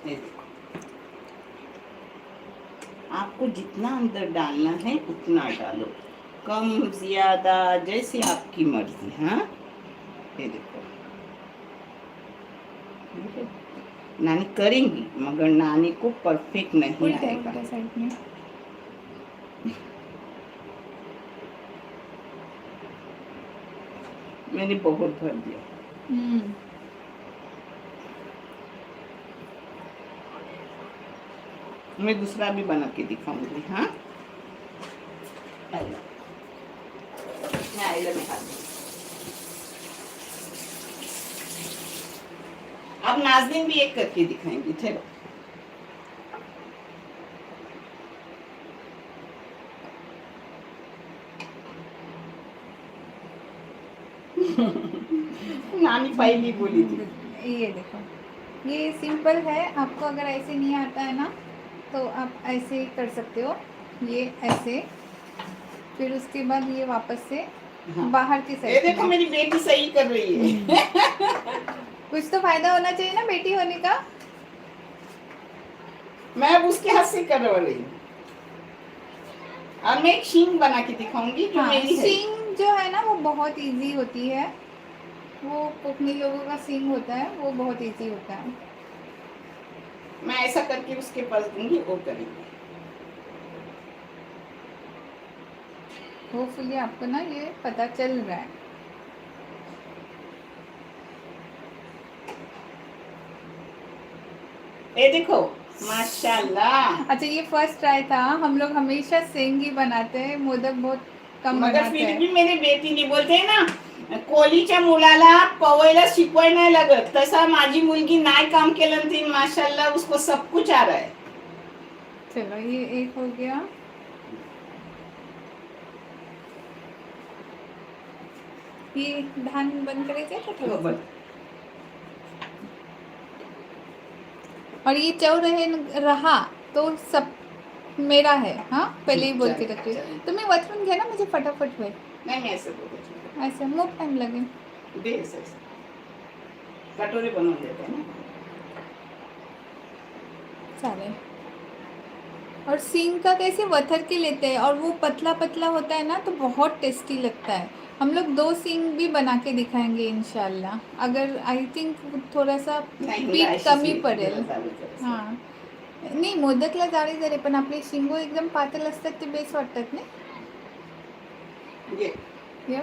ये देखो, आपको जितना अंदर डालना है उतना डालो, कम ज्यादा जैसे आपकी मर्जी. हाँ ये देखो, नानी करेंगी मगर नानी को परफेक्ट नहीं उल्टा आएगा. उल्टा साइड में. मैंने बहुत भर दिया. मैं दूसरा भी बना के दिखाऊंगी. हाँ आइला. मैं आइला में हाथ दूंगी. अब नाज़नीन भी एक करके दिखाएंगी. चलो नानी पहली बोली थी. ये देखो, ये सिंपल है. आपको अगर ऐसे नहीं आता है ना तो आप ऐसे ही कर सकते हो. ये ऐसे, फिर उसके बाद ये वापस से हाँ. बाहर की ये साइड देखो में. मेरी बेटी सही कर रही है. कुछ तो फायदा होना चाहिए ना बेटी होने का. मैं अब उसके हाथ से कर रही हूँ. और मैं एक शींग बना के दिखाऊंगी जो हाँ, मेरी है. सींग जो है ना वो बहुत इजी होती है. वो कोकनी लोगों का सींग होता है, वो बहुत इजी होता है. मैं ऐसा करके उसके पास दूंगी, वो करेंगे. होपफुली आपको ना ये पता चल रहा है. ये देखो माशाल्लाह. अच्छा, ये फर्स्ट ट्राई था. हम लोग हमेशा सेंग ही बनाते हैं, मोदक बहुत कम मगर बनाते फिर हैं. भी मेरी बेटी नाही. बोलते ना कोलीच्या मुलाला पवायला शिकवाय नाही लागत, तसा माझी मुलगी नाही काम केलं ती माशाल्लाह उसको सब कुछ आ रहा है. चलो ये एक हो गया. ये धान बंद करायचे का थोडं. बरोबर. और ये चव रहा तो सब मेरा है. हाँ पहले ही बोल के रखती हूँ. तुम्ही वाचून घ्या ना, म्हणजे फटाफट होईल. नाही मी ऐसे बोलते हैं. ऐसे खूप टाइम लगेल. दे ऐसे कटोरे बनवून देते हैं ना. चालेल. और सींग का कैसे वथर के लेते हैं और वो पतला पतला होता है ना तो बहुत टेस्टी लगता है. हम लोग 2 सींग भी बना के दिखाएंगे इंशाल्लाह. अगर आई थिंक थोड़ा सा नाही, पीठ अशीच कमी येते, पडेल. त्याला जावे करायचं. हां नाही, मोदकला जाळी जरे, पण आपले शिंगो एकदम पातळ असतात ते बेस वाटतात ना. ये ये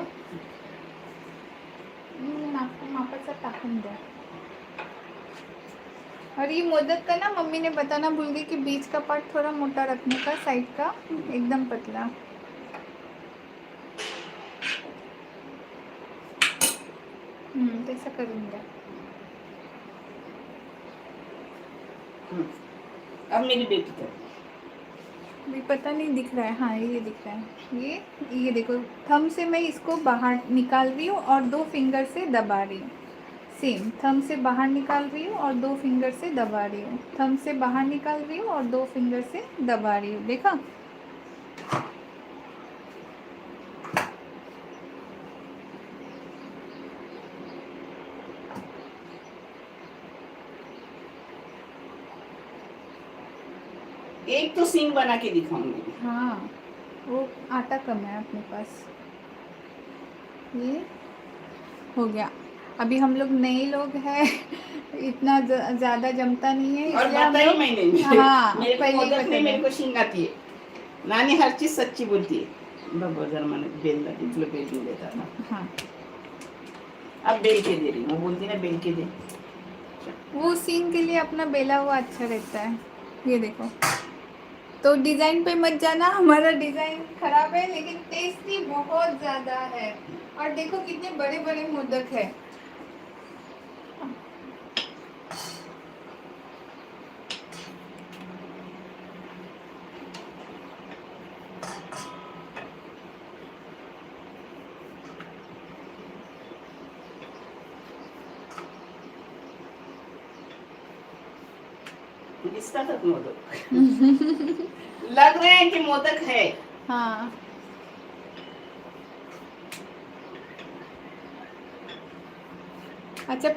मापाचा टाकून द्या. और ये मोदक का ना मम्मी ने बताना भूल गई कि बीच का पार्ट थोड़ा मोटा रखने का, साइड का एकदम पतला. तैसा करून द्या. अब मेरी बेटी कर. भी पता नहीं दिख रहा है. हाँ ये दिख रहा है. ये देखो, थंब से मैं इसको बाहर निकाल रही हूँ और 2 फिंगर से दबा रही हूँ. सेम थंब से बाहर निकाल रही हूँ और 2 फिंगर से दबा रही हूँ. थंब से बाहर निकाल रही हूँ और 2 फिंगर से दबा रही हूँ. देखा. एक तो सींग बना के दिखाऊंगी. हाँ वो आटा कम है अपने पास. ये हो गया. अभी हम लोग नए लोग हैं, इतना ज़्यादा जमता नहीं है, और इसलिए हम बताई लोग. मैंने. हाँ मेरे को पहले ही मोदक नहीं, बता मेरे दें. को शिंग आती है. नानी हर चीज सच्ची बोलती है. बरोबर जरा मैंने बेल लगी, तुला बेल नहीं देता था. हाँ अब बेल के दे रही हूँ. वो बोलती ना बेल के दे. वो सीन के लिए अपना बेला हुआ अच्छा रहता है. ये देखो, तो डिज़ाइन पे मत जाना, हमारा डिज़ाइन खराब है लेकिन टेस्टी बहुत ज़्यादा है. और देखो कितने बड़े बड़े मोदक है. दिसता था मोदक लग रहे हैं कि मोदक है। हाँ अच्छा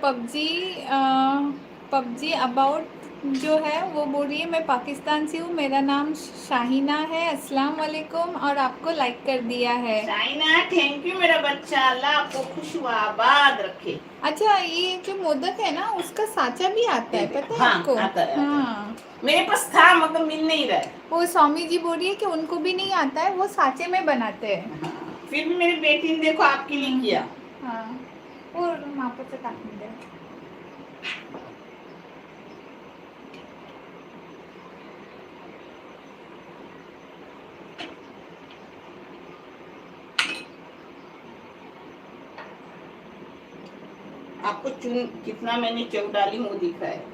पबजी अबाउट जो है वो बोल रही है मैं पाकिस्तान से हूँ, मेरा नाम शाहीना है, अस्सलाम वालेकुम, और आपको लाइक कर दिया है। शाइना थैंक यू मेरा बच्चा, अल्लाह आपको खुश व आबाद रखे। अच्छा ये जो मोदक है ना उसका साचा भी आता है, पता है हाँ, आपको? आता है, आता है। हाँ मेरे पास था मगर मिल नहीं रहा है। वो स्वामी जी बोल रही है कि उनको भी नहीं आता है, वो साचे में बनाते हैं। हाँ, फिर भी मेरी बेटी ने देखो आपके लिए किया। हाँ वो वहाँ पर से काटने दे। आपको चुन कितना मैंने चौक डाली वो दिख रहा है।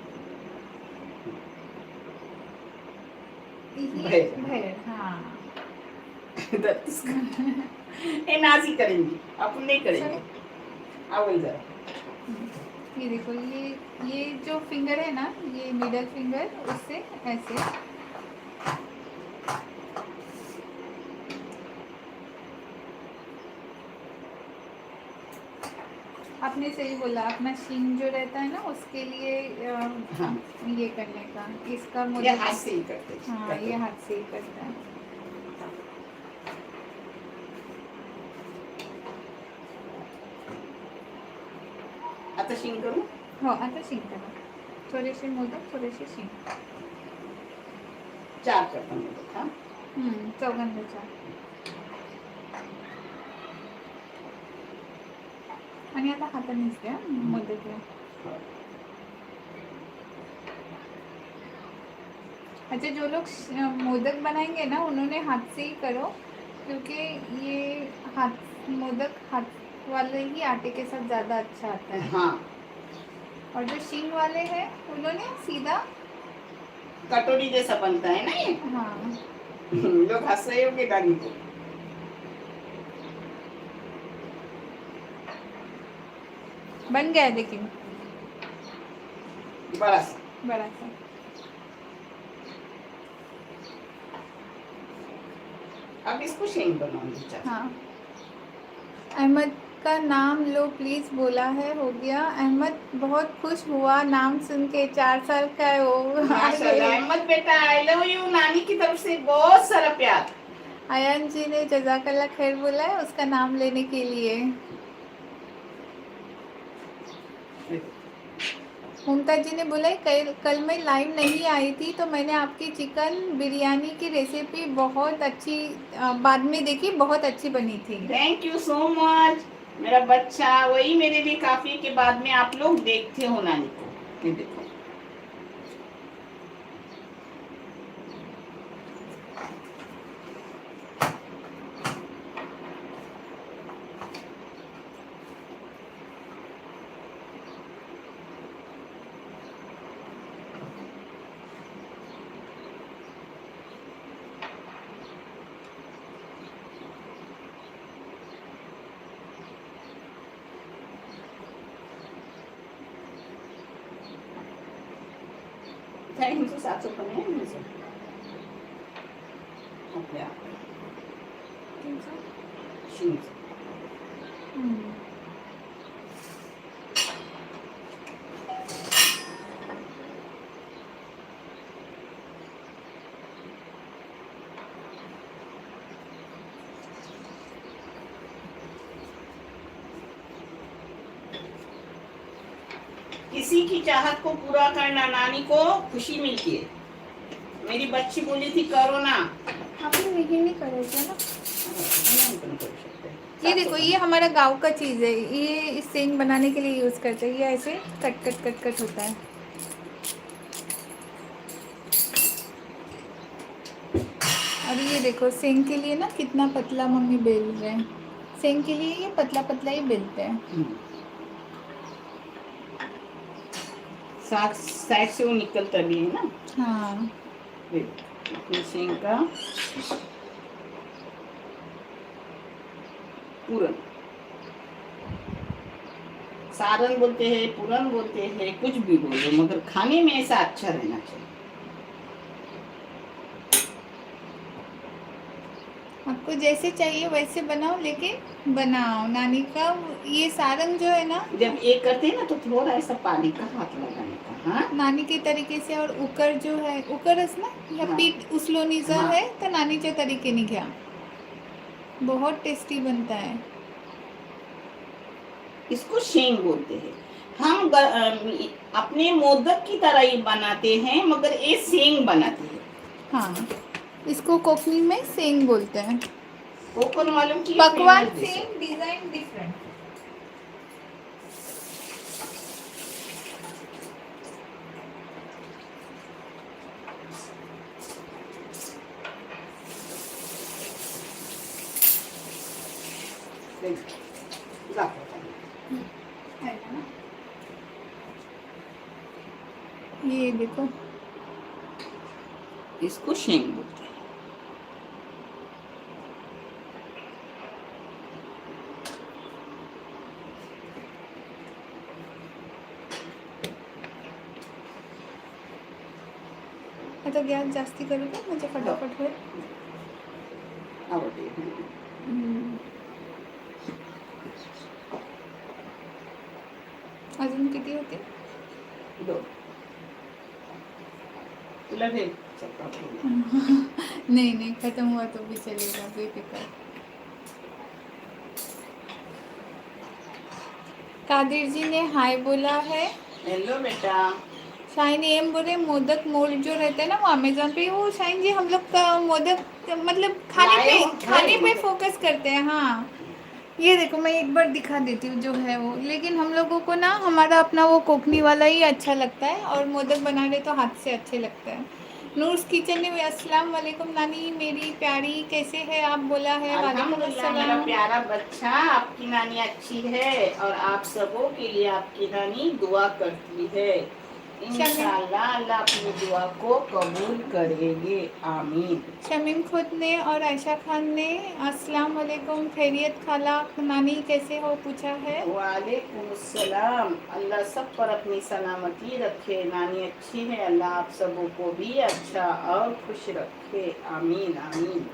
ये भेड़ हाँ ये नाजी करेंगी, अपन नहीं करेंगे। आओ इधर। ये देखो ये जो फिंगर है ना, ये मिडल फिंगर, उससे ऐसे आपने सही बोला, अपना शींग जो रहता है ना उसके लिए हाँ। ये करने का, इसका ये मुझे हाथ से ही करते हैं। हाँ ये हाथ से ही करता है। आता शिंग करू। हो आता शींग करा, थोडेसे मोदक थोडेसे शींग, 4 करता मोदक। हाँ चौघांचा आणि आता हातानेच द्या मोदक। अच्छा जो लोग मोदक बनाएंगे ना उन्होंने हाथ से ही करो, क्योंकि ये हाथ मोदक हाथ वाले ही आटे के साथ ज़्यादा अच्छा आता है। हाँ और जो शींग वाले हैं उन्होंने सीधा कटोरी जैसा बनता है ना ये। हाँ लोग हंस रहे होंगे दादी को। बन गया है लेकिन बड़ा सा। बड़ा सा। अब इसको शेंग बनाऊंगी। चाचा हाँ अहमद का नाम लो प्लीज़ बोला है, हो गया। अहमद बहुत खुश हुआ नाम सुन के, 4 साल का है वो। माशाल्लाह। अहमद बेटा आई लव यू, नानी की तरफ से बहुत सारा प्यार। आयन जी ने जजाकल्ला खैर बोला है उसका नाम लेने के लिए। मुमताज जी ने बोला है कल मैं लाइव नहीं आई थी तो मैंने आपकी चिकन बिरयानी की रेसिपी बहुत अच्छी बाद में देखी, बहुत अच्छी बनी थी। थैंक यू सो मच मेरा बच्चा, वही मेरे लिए काफी के बाद में आप लोग देखते हो नानी को। ये देखो थैंक यू 750 आहे आपल्या शिंग। किसी की चाहत को पूरा करना नानी को खुशी मिलती है। मेरी बच्ची बोली थी करो ना, आपने नहीं करायचं ना। आपण करू शकते। ये देखो ये हमारा गांव का चीज़ है, ये इस सेंग बनाने के लिए यूज़ करते हैं, ये ऐसे कट कट कट कट होता है। और ये देखो सेंग के लिए ना कितना पतला मम्मी बेल रहे हैं, सेंग के लिए ये पतला पतला ही बेलते हैं। साइड से वो निकलता भी है ना। हाँ अपनी शेंग का पूरन, सारन बोलते हैं, पूरन बोलते हैं, कुछ भी बोलो, मगर खाने में ऐसा अच्छा रहना चाहिए। आपको जैसे चाहिए वैसे बनाओ, लेकिन बनाओ। नानी का ये सारंग जो है ना, जब ये करते हैं ना तो थोड़ा ऐसा पानी का हाथ लगाने का। हाँ नानी के तरीके से। और उकर जो है, उकरस ना या हाँ पीठ उचलोनीचा हाँ, है तो नानीच्या तरीकेने घ्या, बहुत टेस्टी बनता है। इसको शेंग बोलते हैं। हम अपने मोदक की तरह ही बनाते हैं, मगर ये सेंग बनाते हैं। हाँ, इसको कोकनी में सेंग बोलते हैं। कोकण मालूम की पकवान फेमस डिश है। Same, design different. है ना? ये देखो, इसको शेंग बोलते हैं। आता गॅस जास्ती करू का म्हणजे फटाफट होईल? आवडते. अजून किती होते? दो. तुला दे चपाती. नहीं नहीं, खत्म हुआ तो भी चलेगा, बेफिक्र। कादिर जी ने हाय बोला है। हेलो बेटा. शाइन एम बोले मोदक मोल्ड जो रहता है ना वो अमेजोन पे, वो शाइन जी हम लोग का मोदक मतलब खाने पे फोकस करते हैं। हाँ, ये देखो मैं एक बार दिखा देती हूँ जो है वो, लेकिन हम लोगों को ना हमारा अपना वो कोकनी वाला ही अच्छा लगता है, और मोदक बनाने तो हाथ से अच्छे लगते हैं। नूर्स किचन ने अस्सलाम वालेकुम नानी मेरी प्यारी, कैसे है आप? बोला है वालेकुम अल्हम्दुलिल्लाह मेरा अस्सलाम। प्यारा बच्चा, आपकी नानी अच्छी है और आप सबों के लिए आपकी नानी दुआ करती है। इंशाअल्लाह अल्लाह अपनी दुआ को कबूल करेंगे, आमीन। शमीम खुद ने और आयशा खान ने अस्सलाम वालेकुम, खैरियत खाला नानी कैसे हो पूछा है। वालेकुम अस्सलाम। अल्लाह सब पर अपनी सलामती रखे। नानी अच्छी है, अल्लाह आप सबों को भी अच्छा और खुश रखे, आमीन आमीन।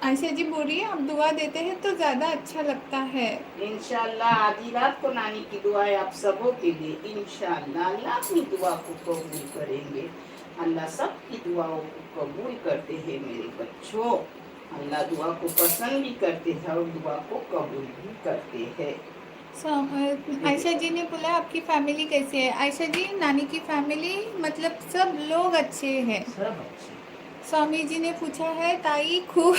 आयशा जी बोल रही है आप दुआ देते हैं तो ज़्यादा अच्छा लगता है। इंशाअल्लाह आधी रात को नानी की दुआएं आप सबों के लिए, इंशाअल्लाह अल्लाह अपनी दुआ को कबूल करेंगे। अल्लाह सबकी दुआओं को कबूल करते हैं मेरे बच्चों। अल्लाह दुआ को पसंद भी करते हैं और दुआ को कबूल भी करते हैं। आयशा जी ने बोला आपकी फैमिली कैसी है। आयशा जी नानी की फैमिली मतलब सब लोग अच्छे हैं। सब अच्छे। स्वामी जी ने पूछा है ताई खूब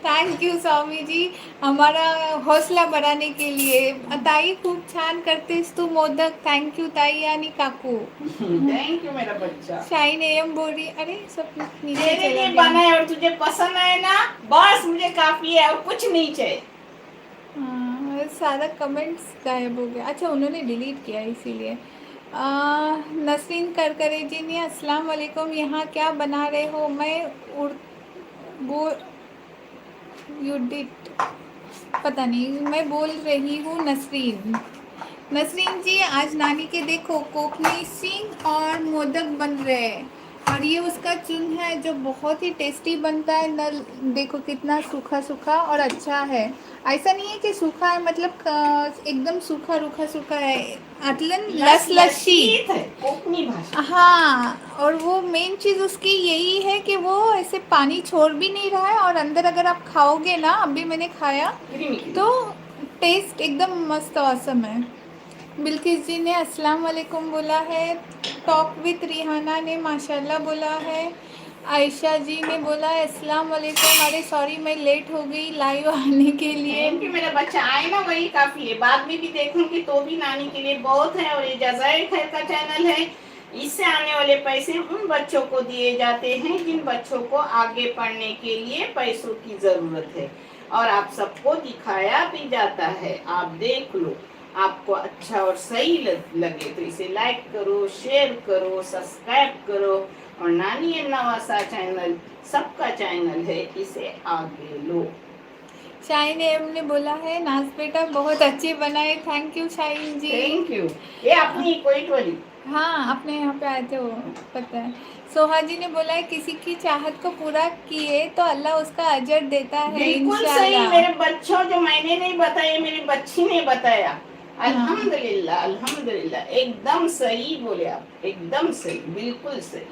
थैंक यू स्वामी जी, हमारा हौसला बढ़ाने के लिए। ताई खूब छान करतेस तू मोदक, थैंक यू ताई यानी काकू। थैंक यू मेरा बच्चा। शाइन एम बोल रही, अरे सब नीचे तेरे चला लिए गया। बना है और तुझे पसंद आए ना, बस मुझे काफी है और कुछ नहीं चाहिए। हाँ, सारा कमेंट्स गायब हो गया। अच्छा उन्होंने डिलीट किया इसीलिए। नसरीन करकरे जी ने अस्सलाम वालेकुम, यहाँ क्या बना रहे हो? मैं वो यूडिट पता नहीं, मैं बोल रही हूँ नसरीन। नसरीन जी आज नानी के देखो कोकनी सिंग और मोदक बन रहे हैं, और ये उसका चून है जो बहुत ही टेस्टी बनता है। नल देखो कितना सूखा सूखा और अच्छा है। ऐसा नहीं है कि सूखा है, मतलब एकदम सूखा रूखा सूखा है। अतलन लस लस्सी है कोकनी भाषा। हाँ, और वो मेन चीज़ उसकी यही है कि वो ऐसे पानी छोड़ भी नहीं रहा है, और अंदर अगर आप खाओगे ना, अभी मैंने खाया तो टेस्ट एकदम मस्त औसम है। बिल्किस जी ने अस्सलाम वालेकुम बोला है। टॉक विथ रिहाना ने माशाल्लाह बोला है। आयशा जी ने बोला है अस्सलाम वालेकुम, अरे सॉरी मैं लेट हो गई लाइव आने के लिए। थैंक यू मेरा बच्चा, आए ना वही काफी है। बाद में भी देखूंगी तो भी नानी के लिए बहुत है। और ये जज़ाए खैर का चैनल है, इससे आने वाले पैसे उन बच्चों को दिए जाते हैं जिन बच्चों को आगे पढ़ने के लिए पैसों की जरूरत है, और आप सबको दिखाया भी जाता है। आप देख लो, आपको अच्छा और सही लगे तो इसे लाइक करो, शेयर करो, सब्सक्राइब करो। और नानी नवासा चैनल सबका चैनल है, इसे आगे लो। शाइन एम ने बोला है नाज बेटा बहुत अच्छी बनाए, thank you Shine ji. Thank you. ये अपनी कोई वाली। हाँ अपने यहाँ पे आए थे वो, पता है। सोहा जी ने बोला है किसी की चाहत को पूरा किए तो अल्लाह उसका अजर देता है बिल्कुल सही इंशाल्लाह। मेरे बच्चों, जो मैंने नहीं बताया मेरी बच्ची ने बताया। हाँ अल्हम्दुलिल्लाह अल्हम्दुलिल्लाह, एकदम सही बोले आप, एकदम सही, बिल्कुल सही।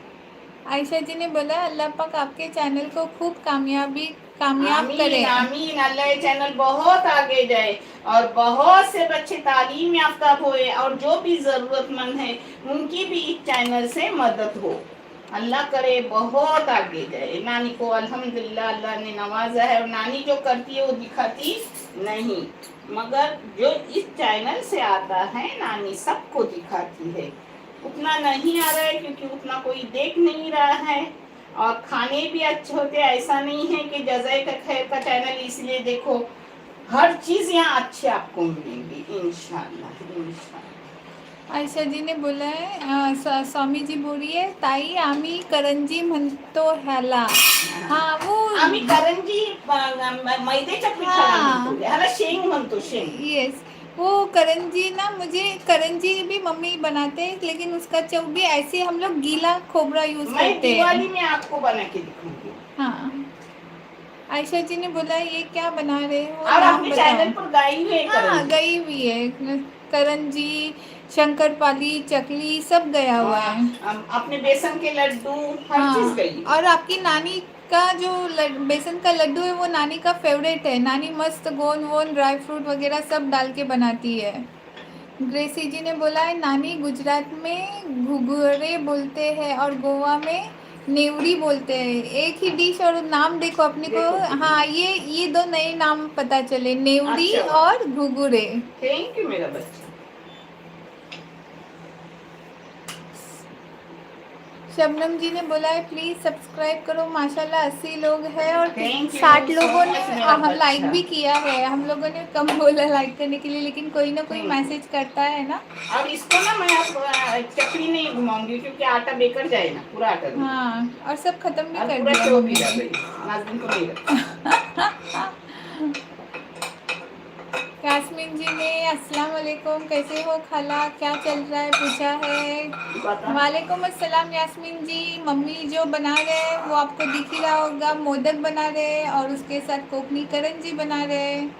आयशा जी ने बोला अल्लाह पाक आपके चैनल को खूब कामयाब करे। आमीन आमीन, अल्लाह ये चैनल बहुत आगे जाए और बहुत से बच्चे तालीम याफ्ता हुए और जो भी जरूरतमंद है उनकी भी इस चैनल से मदद हो। अल्लाह करे बहुत आगे जाए। नानी को अल्हम्दुलिल्लाह अल्लाह ने नवाजा है, और नानी जो करती है वो दिखाती नहीं, मगर जो इस चैनल से आता है नानी सबको दिखाती है। उतना नहीं आ रहा है क्योंकि उतना कोई देख नहीं रहा है, और खाने भी अच्छे होते हैं। ऐसा नहीं है कि जज़ाए का खैर का चैनल इसलिए देखो, हर चीज यहाँ अच्छी आपको मिलेंगी इंशाल्लाह इंशाल्लाह। आयशा जी ने बोला है स्वामी जी बोल रही है ताई आमी करंजी म्हणतो ह्याला। हाँ वो आम्ही करंजी मैद्याच्या पिठाला हाँ। म्हणतो, ह्याला शेंग म्हणतो, शेंग। यस वो करंजी ना, मुझे करंजी भी मम्मी बनाते हैं लेकिन उसका चव भी ऐसे हम लोग गीला खोबरा यूज मैं करते दिवाली हैं। में आपको बना के दिखाऊंगी। हाँ आयशा जी ने बोला ये क्या बना रहे हो और नाम अपने बताओ। चैनल पर गाई हुई है हाँ करंजी। गई हुई है, करंजी शंकरपाली चकली सब गया हुआ है। अपने बेसन के लड्डू हर चीज हाँ गई। और आपकी नानी का जो बेसन का लड्डू है वो नानी का फेवरेट है। नानी मस्त गोंद वोंद ड्राई फ्रूट वगैरह सब डाल के बनाती है। ग्रेसी जी ने बोला है नानी गुजरात में घुघरे बोलते हैं और गोवा में नेवड़ी बोलते हैं, एक ही डिश और नाम देखो अपने को। देखो। हाँ ये दो नए नाम पता चले, नेवड़ी अच्छा। और घुघरे। थैंक यू मेरा बच्चा। शबनम जी ने बोला है प्लीज सब्सक्राइब करो, माशाल्लाह 80 लोग हैं और Thank you 60 so लोगों ने much मेरा हम लाइक बच्चा। भी किया है। हम लोगों ने कम बोला लाइक करने के लिए, लेकिन कोई ना कोई Thank you। मैसेज करता है ना। और इसको ना मैं अब चकली नहीं घुमाऊंगी क्योंकि आटा बेकर जाए ना, पूरा आटा दूंगी। हाँ और सब खत्म भी और कर पूरा दिया चो मम्मी भी जा ने। गई, नाज़नीन को नहीं रखा। यास्मीन जी ने अस्सलाम वालेकुम कैसे हो खाला क्या चल रहा है पूछा है। बता। वालेकुम अस्सलाम यास्मीन जी। मम्मी जो बना रहे हैं वो आपको दिख ही रहा होगा, मोदक बना रहे हैं और उसके साथ कोकनी करंजी बना रहे हैं।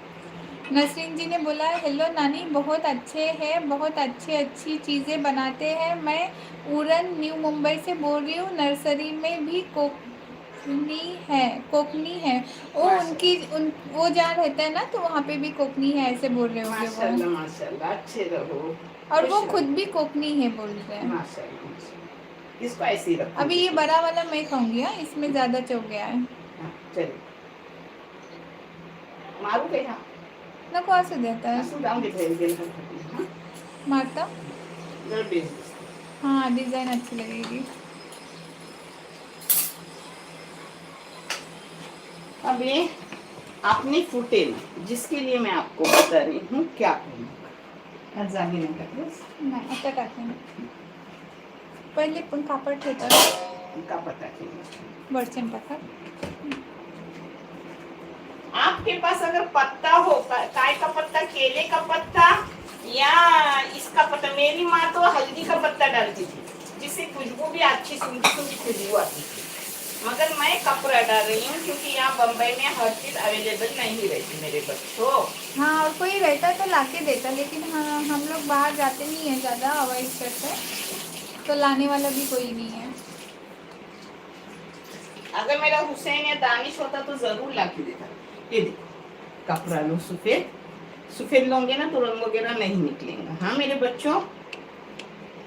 नसरीन जी ने बोला हेलो नानी बहुत अच्छे हैं, बहुत अच्छी चीज़ें बनाते हैं। मैं उड़न न्यू मुंबई से बोल रही हूँ, नर्सरी में भी कोकनी है वो उनकी वो जहाँ रहता है ना तो वहाँ पे भी कोकनी है ऐसे बोल रहे होंगे वो। माशाल्लाह माशाल्लाह, अच्छे रहो। और वो खुश खुद रहो। भी कोकनी है बोल रहे हैं। माशाल्लाह माशाल्लाह। इसको ऐसे ही रखो। अभी ये बड़ा वाला मैं खाऊंगी, हाँ इसमें ज़्यादा चौ गया है। हाँ, चलो मारू के यहाँ नको असू देता है असं जाऊन घेतलं मारता। जर हाँ डिज़ाइन अच्छी लगेगी। अब ये आपने फूटे ना, जिसके लिए मैं आपको बता रही हूँ क्या करना। जागी नहीं करते नाही आता टाकेन, पहिले पण कापड ठेवतात का पता नहीं। वरचेन टाका। आपके पास अगर पत्ता हो, काय का पत्ता, केले का पत्ता या इसका पत्ता, मेरी माँ तो हल्दी का पत्ता डालती थी जिससे खुशबू भी अच्छी सूंघी सूंघी खुशबू आती थी, मगर मैं कपड़ा डाल रही हूँ क्योंकि यहाँ बम्बई में हर चीज अवेलेबल नहीं रहती मेरे बच्चों। हाँ और कोई रहता तो लाके देता, लेकिन हाँ हम लोग बाहर जाते नहीं है ज़्यादा, अवॉइड करते हैं तो लाने वाला भी कोई नहीं है। अगर मेरा हुसैन या दानिश होता तो जरूर ला के देता। ये देखो कपड़ा लो, सफेद सफेद लोगे ना तो रंग वगैरह नहीं निकलेगा। हाँ मेरे बच्चों,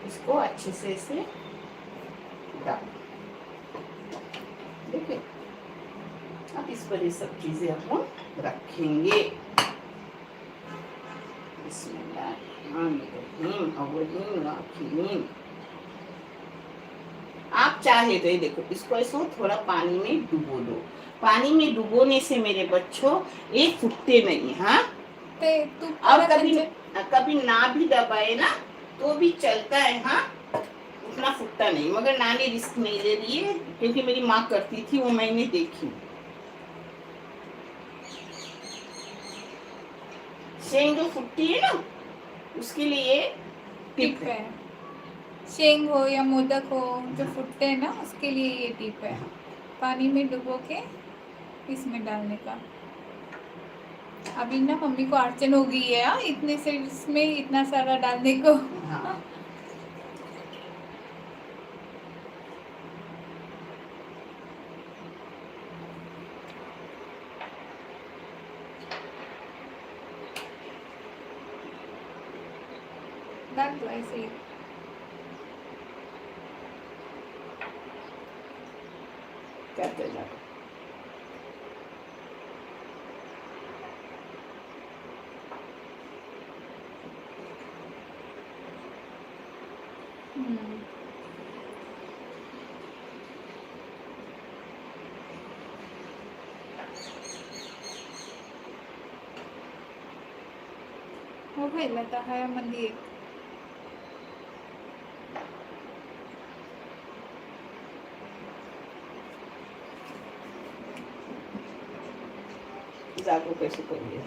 इसको अच्छे से ऐसे डालो, देखिए। अब इस पर ये सब चीजें अपन रखेंगे। बिस्मिल्लाहिर्रहमानिर्रहीम। आप चाहे तो ये देखो, इसको ऐसे थोड़ा पानी में डुबो दो। पानी में डुबोने से मेरे बच्चों ये फूटते नहीं। हाँ ते तू और कभी ना भी दबाए ना तो भी चलता है। हाँ उतना फूटता नहीं, मगर नानी रिस्क नहीं ले रही है क्योंकि मेरी माँ करती थी, वो मैंने देखी। शेंग जो फुट्टी है ना, उसके लिए टिप टिप है। है। शेंग हो या मोदक हो जो फुटते हैं ना, उसके लिए ये टिप है। पानी में डुबो के इसमें डालने का। अभी ना मम्मी को अड़चन हो गई है इतने से इसमें इतना सारा डालने को। हाँ, डाल दो ऐसे ही। करते जाओ। हम्म। हो गई था है मंदिर। जागो कैसे करिए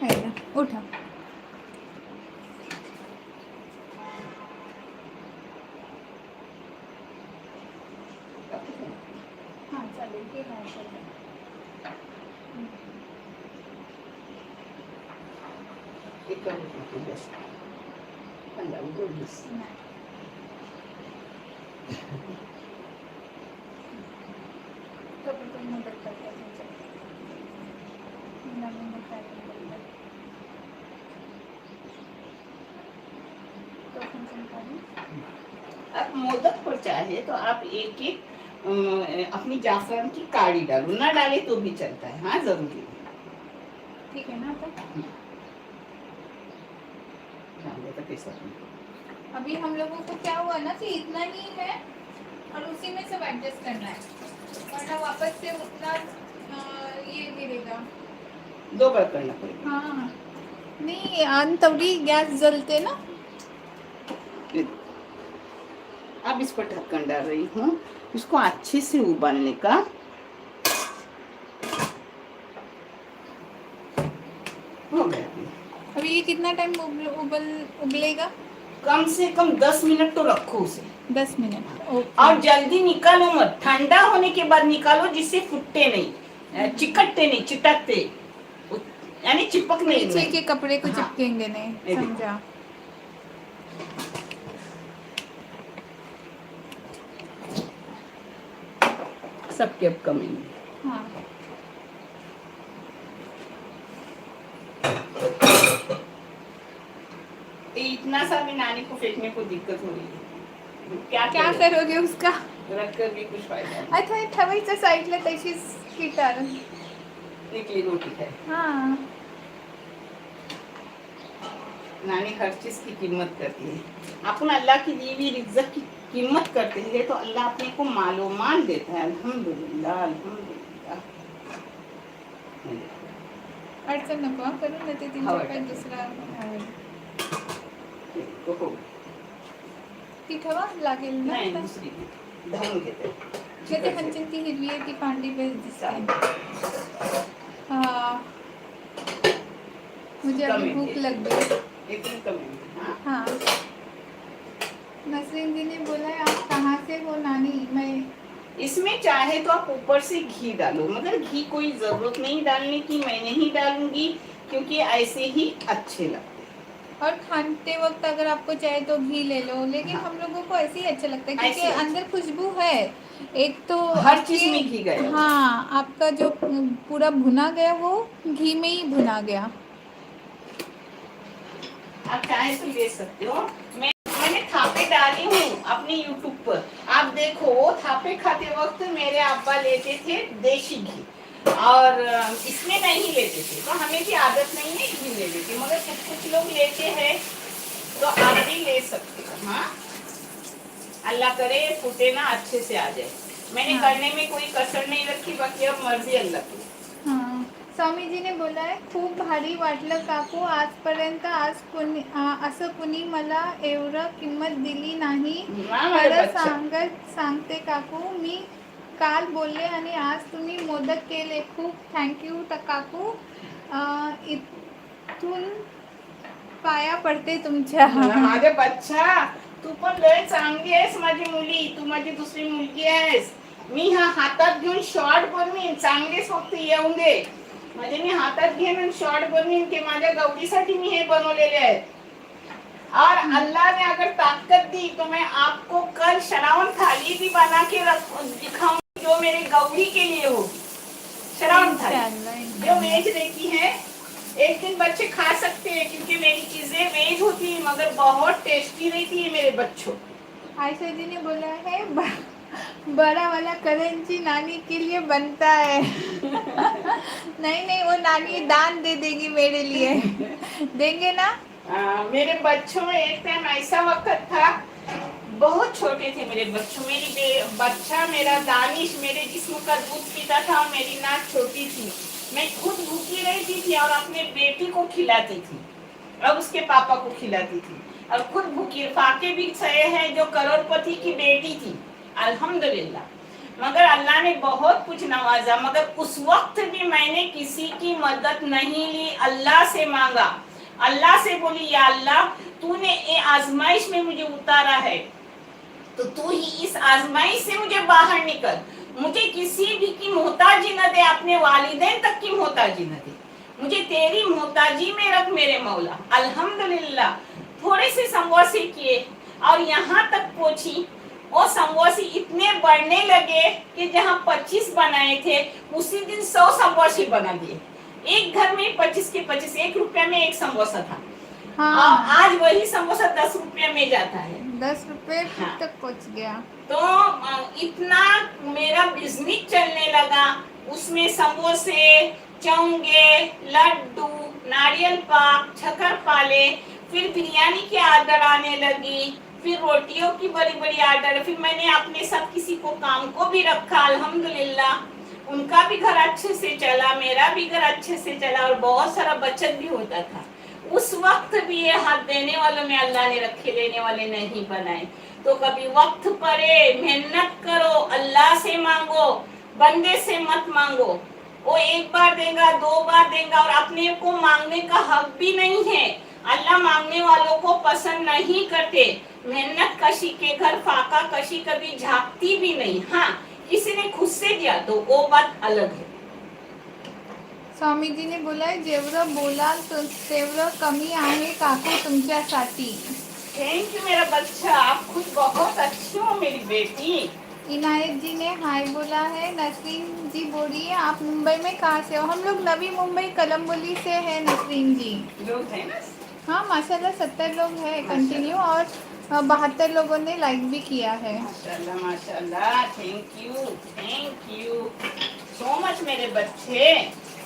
है ना, उठा। हाँ चालेल की हाँ चालेल। एक बस अंडा उगोलीस नाही. तो पण तुम्ही मदत करता तुमच्या नवीन काय तो पण काढून आप मोदक पर चाहे तो आप एक एक अपनी जाफरान की काड़ी डालो, ना डाले तो भी चलता है। हाँ जरूरी ठीक है ना आता। डालो तो कैसा अभी हम लोगों को क्या हुआ ना कि इतना ही है और उसी में सब एडजस्ट करना है, वरना वापस से उतना ये गिरेगा। दो बार करना पड़ेगा। हाँ नहीं आन तवरी गैस जलते ना। अब इस पर ढक्कन डाल रही हूँ, इसको अच्छे से उबालने का। हो गया। अभी ये कितना टाइम उबलेगा? कम से कम 10 मिनट तो रखो उसे। 10 मिनट ओके। और जल्दी निकालो मत, ठंडा होने के बाद निकालो जिससे फुटते नहीं, चिकटते नहीं, चिटकते यानी चिपक नहीं। पीछे के कपड़े को हाँ। चिपकेंगे नहीं, समझा। सबके अब कमेंगे। हाँ इतना सा भी नानी को फेंकने को दिक्कत हो रही है, क्या करोगे उसका? रख कर भी कुछ फायदा नहीं। आता ठेवायचं साईडला तशीच गिटार। निकली रोटी है। हाँ नानी हर चीज की कीमत करती है। अपन अल्लाह की दी हुई इज्जत की कीमत करते हैं तो अल्लाह अपने को मालूमान देता है। अल्हम्दुलिल्लाह अल्हम्दुलिल्लाह। अडचण नको हं करून देते हवा तुमच्या काही टाक. दुसरा हो ती ठेवा लागेल ना नाही आता? दुसरी धावून घेते नाही ते हंचन ती हिरवी आहे ती पांढरी बेस दिसते। चालेल. हाँ मुझे अभी कमेंट भूख लग गई। एकदम कमेंट। हाँ हाँ नसरीन जी ने बोला है आप कहाँ से हो नानी? मैं इसमें चाहे तो आप ऊपर से घी डालो, मगर घी कोई जरूरत नहीं डालने की, मैं नहीं डालूंगी क्योंकि ऐसे ही अच्छे लगते हैं। और खाते वक्त अगर आपको चाहे तो घी ले लो, लेकिन हाँ। हम लोगों को ऐसे ही अच्छा लगता है क्योंकि ऐसे ही अंदर खुशबू है। एक तो हर चीज आपके में घी गया। हाँ आपका जो पूरा भुना गया वो घी में ही भुना गया। आप चाहे तो ले सकते हो। मैंने थापे डाली हूँ अपने यूट्यूब पर, आप देखो। वो थापे खाते वक्त मेरे अब्बा लेते थे देसी घी और इसमें नहीं लेते थे, तो हमें भी आदत नहीं है घी लेने की, मगर कुछ लोग लेते हैं तो आप भी ले सकते हो। हाँ अल्लाह करे फूटे ना अच्छे से आ जाए। मैंने हाँ। करने में कोई कसर नहीं रखी, बाकी अब मर्जी अल्लाह की। हाँ स्वामीजीने बोला आहे खूप भारी वाटलं काकू आजपर्यंत असं कुणी मला एवढं किंमत दिली नाही। ना मेरे खरं बच्चा। सांगते काकू मी काल बोलले आणि आज तुम्ही मोदक केले खूप थँक्यू काकू। इथून पाया पडते तुमच्या. माझ्या बच्चा, तू पण लय चांगली आहेस माझी मुली, तू माझी दुसरी मुलगी आहेस. मी हा हातात घेऊन शॉर्ट बनवीन, चांगलेच फक्त येऊन दे. म्हणजे मी हातात घेऊन आणि शॉर्ट बनवीन की माझ्या गौरीसाठी मी हे बनवलेले आहेत. और अल्लाह ने अगर ताकत दी तो मैं आपको कल श्रावण थाली भी बना के दिखाऊंगी जो मेरे गौरी के लिए होगी. श्रावण थाली जो वेज रहती है, एक दिन बच्चे खा सकते हैं क्योंकि मेरी चीजें वेज होती है मगर बहुत टेस्टी रहती है मेरे बच्चों. आयशा जी ने बोला है बड़ा वाला करण जी नानी के लिए बनता है. नहीं नहीं, वो नानी दान दे देगी मेरे लिए. देंगे ना. मेरे बच्चों में एक टाइम ऐसा वक्त था, बहुत छोटे थे मेरे बच्चों. बच्चा मेरा दानिश मेरे जिस्म का दूध पीता था और मेरी नाक छोटी थी. मैं खुद भूखी रहती थी और अपने बेटी को खिलाती थी और उसके पापा को खिलाती थी और खुद भूखी. फाके भी सहे हैं जो करोड़पति की बेटी थी अल्हम्दुलिल्लाह. मगर अल्लाह ने बहुत कुछ नवाजा. मगर उस वक्त भी मैंने किसी की मदद नहीं ली, अल्लाह से मांगा. अल्लाह से बोली या अल्लाह तूने ये आजमाइश में मुझे उतारा है तो तू ही इस आजमाइश से मुझे बाहर निकल. मुझे किसी भी की मोहताजी न दे, अपने वालिदैन तक की मोहताजी न दे. मुझे तेरी मोहताजी में रख मेरे मौला. अल्हम्दुलिल्लाह थोड़े से समोसे किए और यहाँ तक पहुंची. और समोसे इतने बढ़ने लगे कि जहाँ 25 बनाए थे उसी दिन 100 समोसे बना दिए. एक घर में 25 के 25, 1 रुपया में एक समोसा था. हाँ. आज वही समोसा 10 रुपया में जाता है. 10 रुपए हाँ. तक पहुंच गया. तो इतना मेरा बिजनेस चलने लगा. उसमें समोसे, चौंगे, लड्डू, नारियल पाक, शक्करपाले, फिर बिरयानी के ऑर्डर आने लगी, फिर रोटियों की बड़ी बड़ी ऑर्डर. फिर मैंने अपने साथ किसी को काम को भी रखा अल्हम्दुलिल्लाह. उनका भी घर अच्छे से चला, मेरा भी घर अच्छे से चला और बहुत सारा बचत भी होता था. उस वक्त भी ये हाथ देने वालों में अल्लाह ने रखे, लेने वाले नहीं बनाए. तो कभी वक्त पड़े मेहनत करो, अल्लाह से मांगो, बंदे से मत मांगो. वो एक बार देगा, 2 बार देगा और अपने को मांगने का हक भी नहीं है. अल्लाह मांगने वालों को पसंद नहीं करते. मेहनत कशी के घर फाका कशी कभी झांकती भी नहीं. हाँ, किसी ने खुद से दिया तो वो बात अलग है. स्वामीजी ने बोला है जेवढं बोलाल तेवढं कमी आहे काकू तुमच्यासाठी. थैंक यू मेरा बच्चा, आप खुद बहुत अच्छी हो मेरी बेटी. इनायत जी ने हाय बोला है. नसरीन जी बोलिए आप मुंबई में कहाँ से हो. हम लोग नवी मुंबई कलम्बोली से हैं नसरीन जी. लोग हैं ना. हाँ माशाल्लाह 70 लोग हैं कंटिन्यू और 72 लोगों ने लाइक भी किया है. माशाल्लाह माशाल्लाह. थैंक यू सो मच मेरे बच्चे.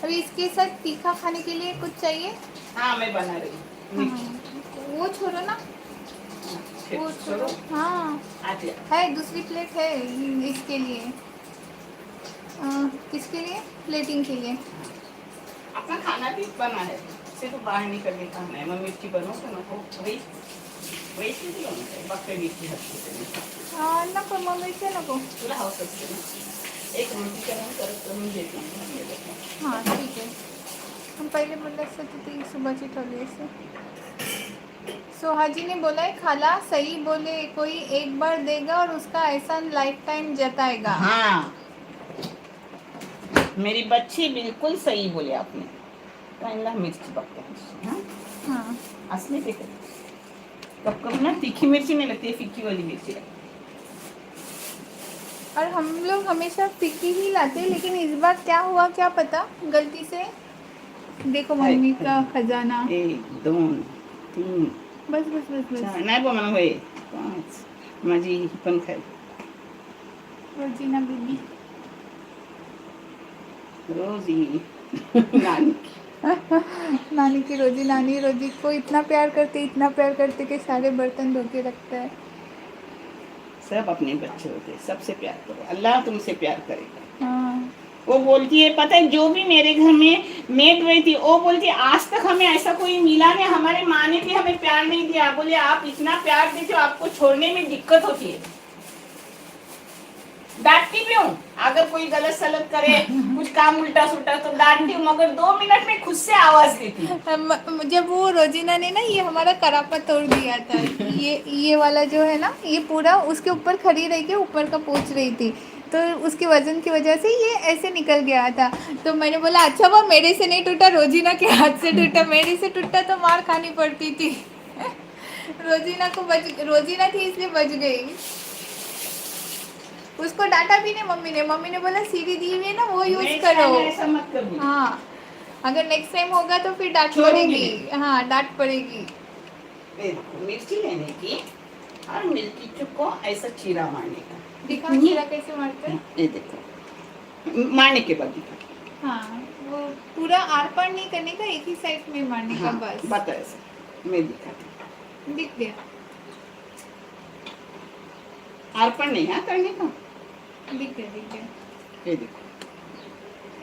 अभी इसके साथ तीखा खाने के लिए कुछ चाहिए. हाँ मैं बना रही हूँ. हाँ, वो छोड़ो ना, वो छोड़ो. हाँ है, दूसरी प्लेट है इसके लिए. किसके लिए. प्लेटिंग के लिए. अपना खाना भी बना है, सिर्फ बाहर निकलने का है. मग मिरची बनवतो नको वही किती बनवते बाकी मिरची हटते. नको मम्मीचे नको. तुला हवस असते ना. एक रोटी करून देते. हाँ ठीक है. हम पहले बोला असतं ती सुबहची ठरली असते. सोहाजी ने बोला है खाला सही बोले कोई एक बार देगा और उसका एहसान लाइफ टाइम जताएगा. हाँ मेरी बच्ची बिल्कुल सही बोले आपने. कांदा मिरची बघते. हाँ असली ते कब कब ना तीखी मिर्ची नहीं लगती, फीकी वाली मिर्ची लगती. और हम लोग हमेशा फीकी ही लाते, लेकिन इस बार क्या हुआ क्या पता, गलती से. देखो मम्मी का खजाना. 1 2 3 बस बस बस बस. नाही बघ मला होय 5. माझी ही पण खाय. रोजीना बेबी. रोजी नानी नानी की रोजी. नानी रोजी को इतना प्यार करते कि सारे बर्तन धो के रखता है. सब अपने बच्चे होते, सबसे प्यार करो, अल्लाह तुमसे प्यार करेगा. हाँ. वो बोलती है पता है जो भी मेरे घर में मेड रही थी वो बोलती है आज तक हमें ऐसा कोई मिला नहीं, हमारे माँ ने भी हमें प्यार नहीं दिया. बोले आप इतना प्यार देते हो, आपको छोड़ने में दिक्कत होती है. डांटती भी हूँ, अगर कोई गलत सलत करे कुछ काम उल्टा सुल्टा तो डांटती हूँ, मगर 2 मिनट में खुद से आवाज देती हूँ। जब वो रोजीना ने ना ये हमारा करापा तोड़ दिया था, ये वाला जो है ना, ये पूरा उसके ऊपर खड़ी रह के ऊपर का पोंछ रही थी, तो उसके वजन की वजह से ये ऐसे निकल गया था। तो मैंने बोला अच्छा वो मेरे से नहीं टूटा, रोजीना के हाथ से टूटा, मेरे से टूटा तो मार खानी पड़ती थी। रोजीना थी इसलिए बच गई। उसको डांटा भी नहीं मम्मी ने बोला सीढ़ी दी हुई है ना वो यूज करो। ऐसा मत करो। हाँ, अगर नेक्स्ट टाइम होगा तो फिर डांट छोड़ूंगी पड़ेगी। हाँ, डांट पड़ेगी। मिर्ची लेने की और मिर्ची को ऐसा चीरा मारने का। दिखा चीरा कैसे मारते हैं? ये देखो, मारने के बाद दिखा। हाँ, वो पूरा आर पार नहीं करने का, एक ही साइड में मारने का बस। बता ऐसा मैं दिखाती। दिख गया। आर पार नहीं है करने का। दिख गया। ये देखो,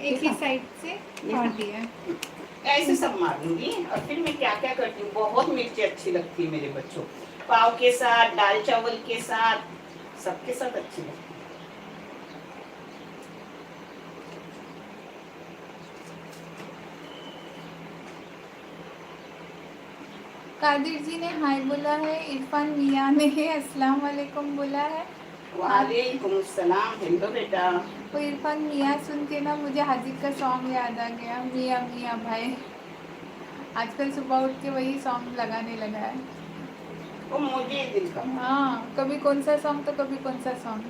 एक ही साइड से मार दिया। ऐसे सब मार दूंगी। और फिर मैं क्या क्या करती हूँ, बहुत मिर्ची अच्छी लगती है मेरे बच्चों, पाव के साथ, दाल चावल के साथ, सबके साथ अच्छी लगती है। कादिर जी ने हाय बोला है, इरफान मियाँ ने अस्सलाम वालेकुम बोला है। वालेकुम सलाम। हेलो बेटा। वो इरफान मियाँ सुन के ना मुझे हाजिर का सॉन्ग याद आ गया, मियाँ मियाँ भाई। आजकल सुबह उठ के वही सॉन्ग लगाने लगा है। वो मुझे दिल का। हाँ, कभी कौन सा सॉन्ग तो कभी कौन सा सॉन्ग।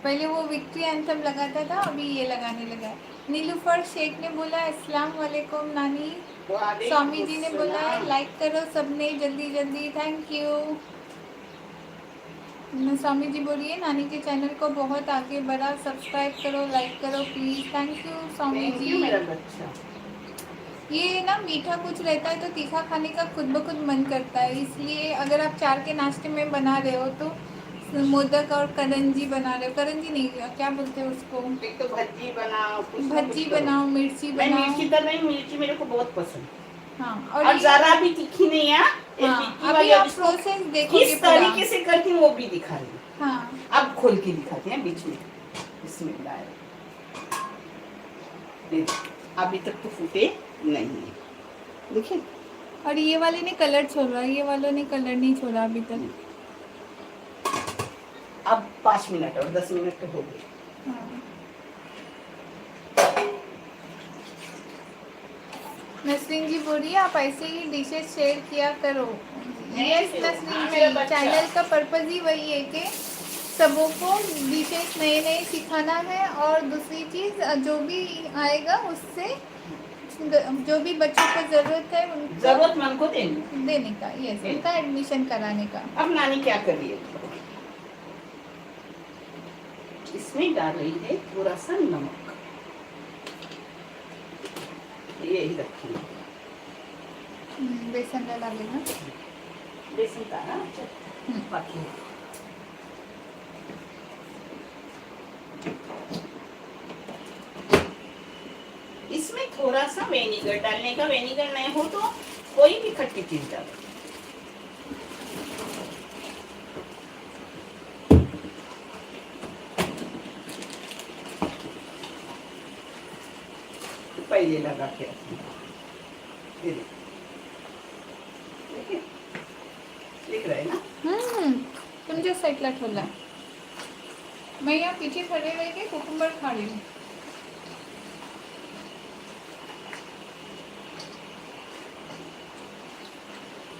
पहले वो विक्ट्री एंथम लगाता था, अभी ये लगाने लगा है। नीलूफर शेख ने बोला अस्सलाम वालेकुम नानी। स्वामी जी ने बोला है लाइक करो सबने जल्दी जल्दी, थैंक यू। स्वामी जी बोलिए नानी के चैनल को बहुत आगे बढ़ा, सब्सक्राइब करो, लाइक करो please. Thank you Swami ji. मेरा बच्चा। ये ना मीठा कुछ रहता है तो तीखा खाने का खुद ब खुद मन करता है, इसलिए अगर आप 4 के नाश्ते में बना रहे हो तो मोदक और करंजी बना रहे हो, करंजी नहीं क्या बोलते हैं उसको, एक तो भज्जी बनाओ, भज्जी बनाओ, मिर्ची बनाओ। मिर्ची तो नहीं, मिर्ची मेरे को बहुत पसंद। हाँ, और जरा भी तीखी नहीं है। हाँ, अभी आप प्रोसेस देखोगे किस तरीके से करती हूँ वो भी दिखा रही हूँ। हाँ, अब खोल के दिखाते हैं बीच में। बिस्मिल्लाह। अभी तक तो फूटे नहीं है, देखिए। और ये वाले ने कलर छोड़ा, ये वालों ने कलर नहीं छोड़ा अभी तक। अब 5 मिनट और 10 मिनट तो हो गए। हाँ। नसरीन जी बोलिए आप ऐसे ही डिशेस शेयर किया करो। यस नसरीन जी, चैनल का पर्पज ही वही है कि सबों को डिशेस नए नए सिखाना है, और दूसरी चीज़ जो भी आएगा उससे जो भी बच्चों को ज़रूरत है उनको जरूरतमंद को देने का, यस, उनका एडमिशन कराने का। अब नानी क्या कर रही है, इसमें डाल रही है थोड़ा सा नमक, यही रखी है। बेसन डाल देना, बेसन डाला बाकी। इसमें थोड़ा सा वेनिगर डालने का, वेनिगर नहीं हो तो कोई भी खट्टी चीज डालो। पहले लगा के दिख रहा है ना। तुमच्या साईडला ठेवला, मैं यहाँ पीछे खड़े रह के कुकुम्बर खा रही हूँ।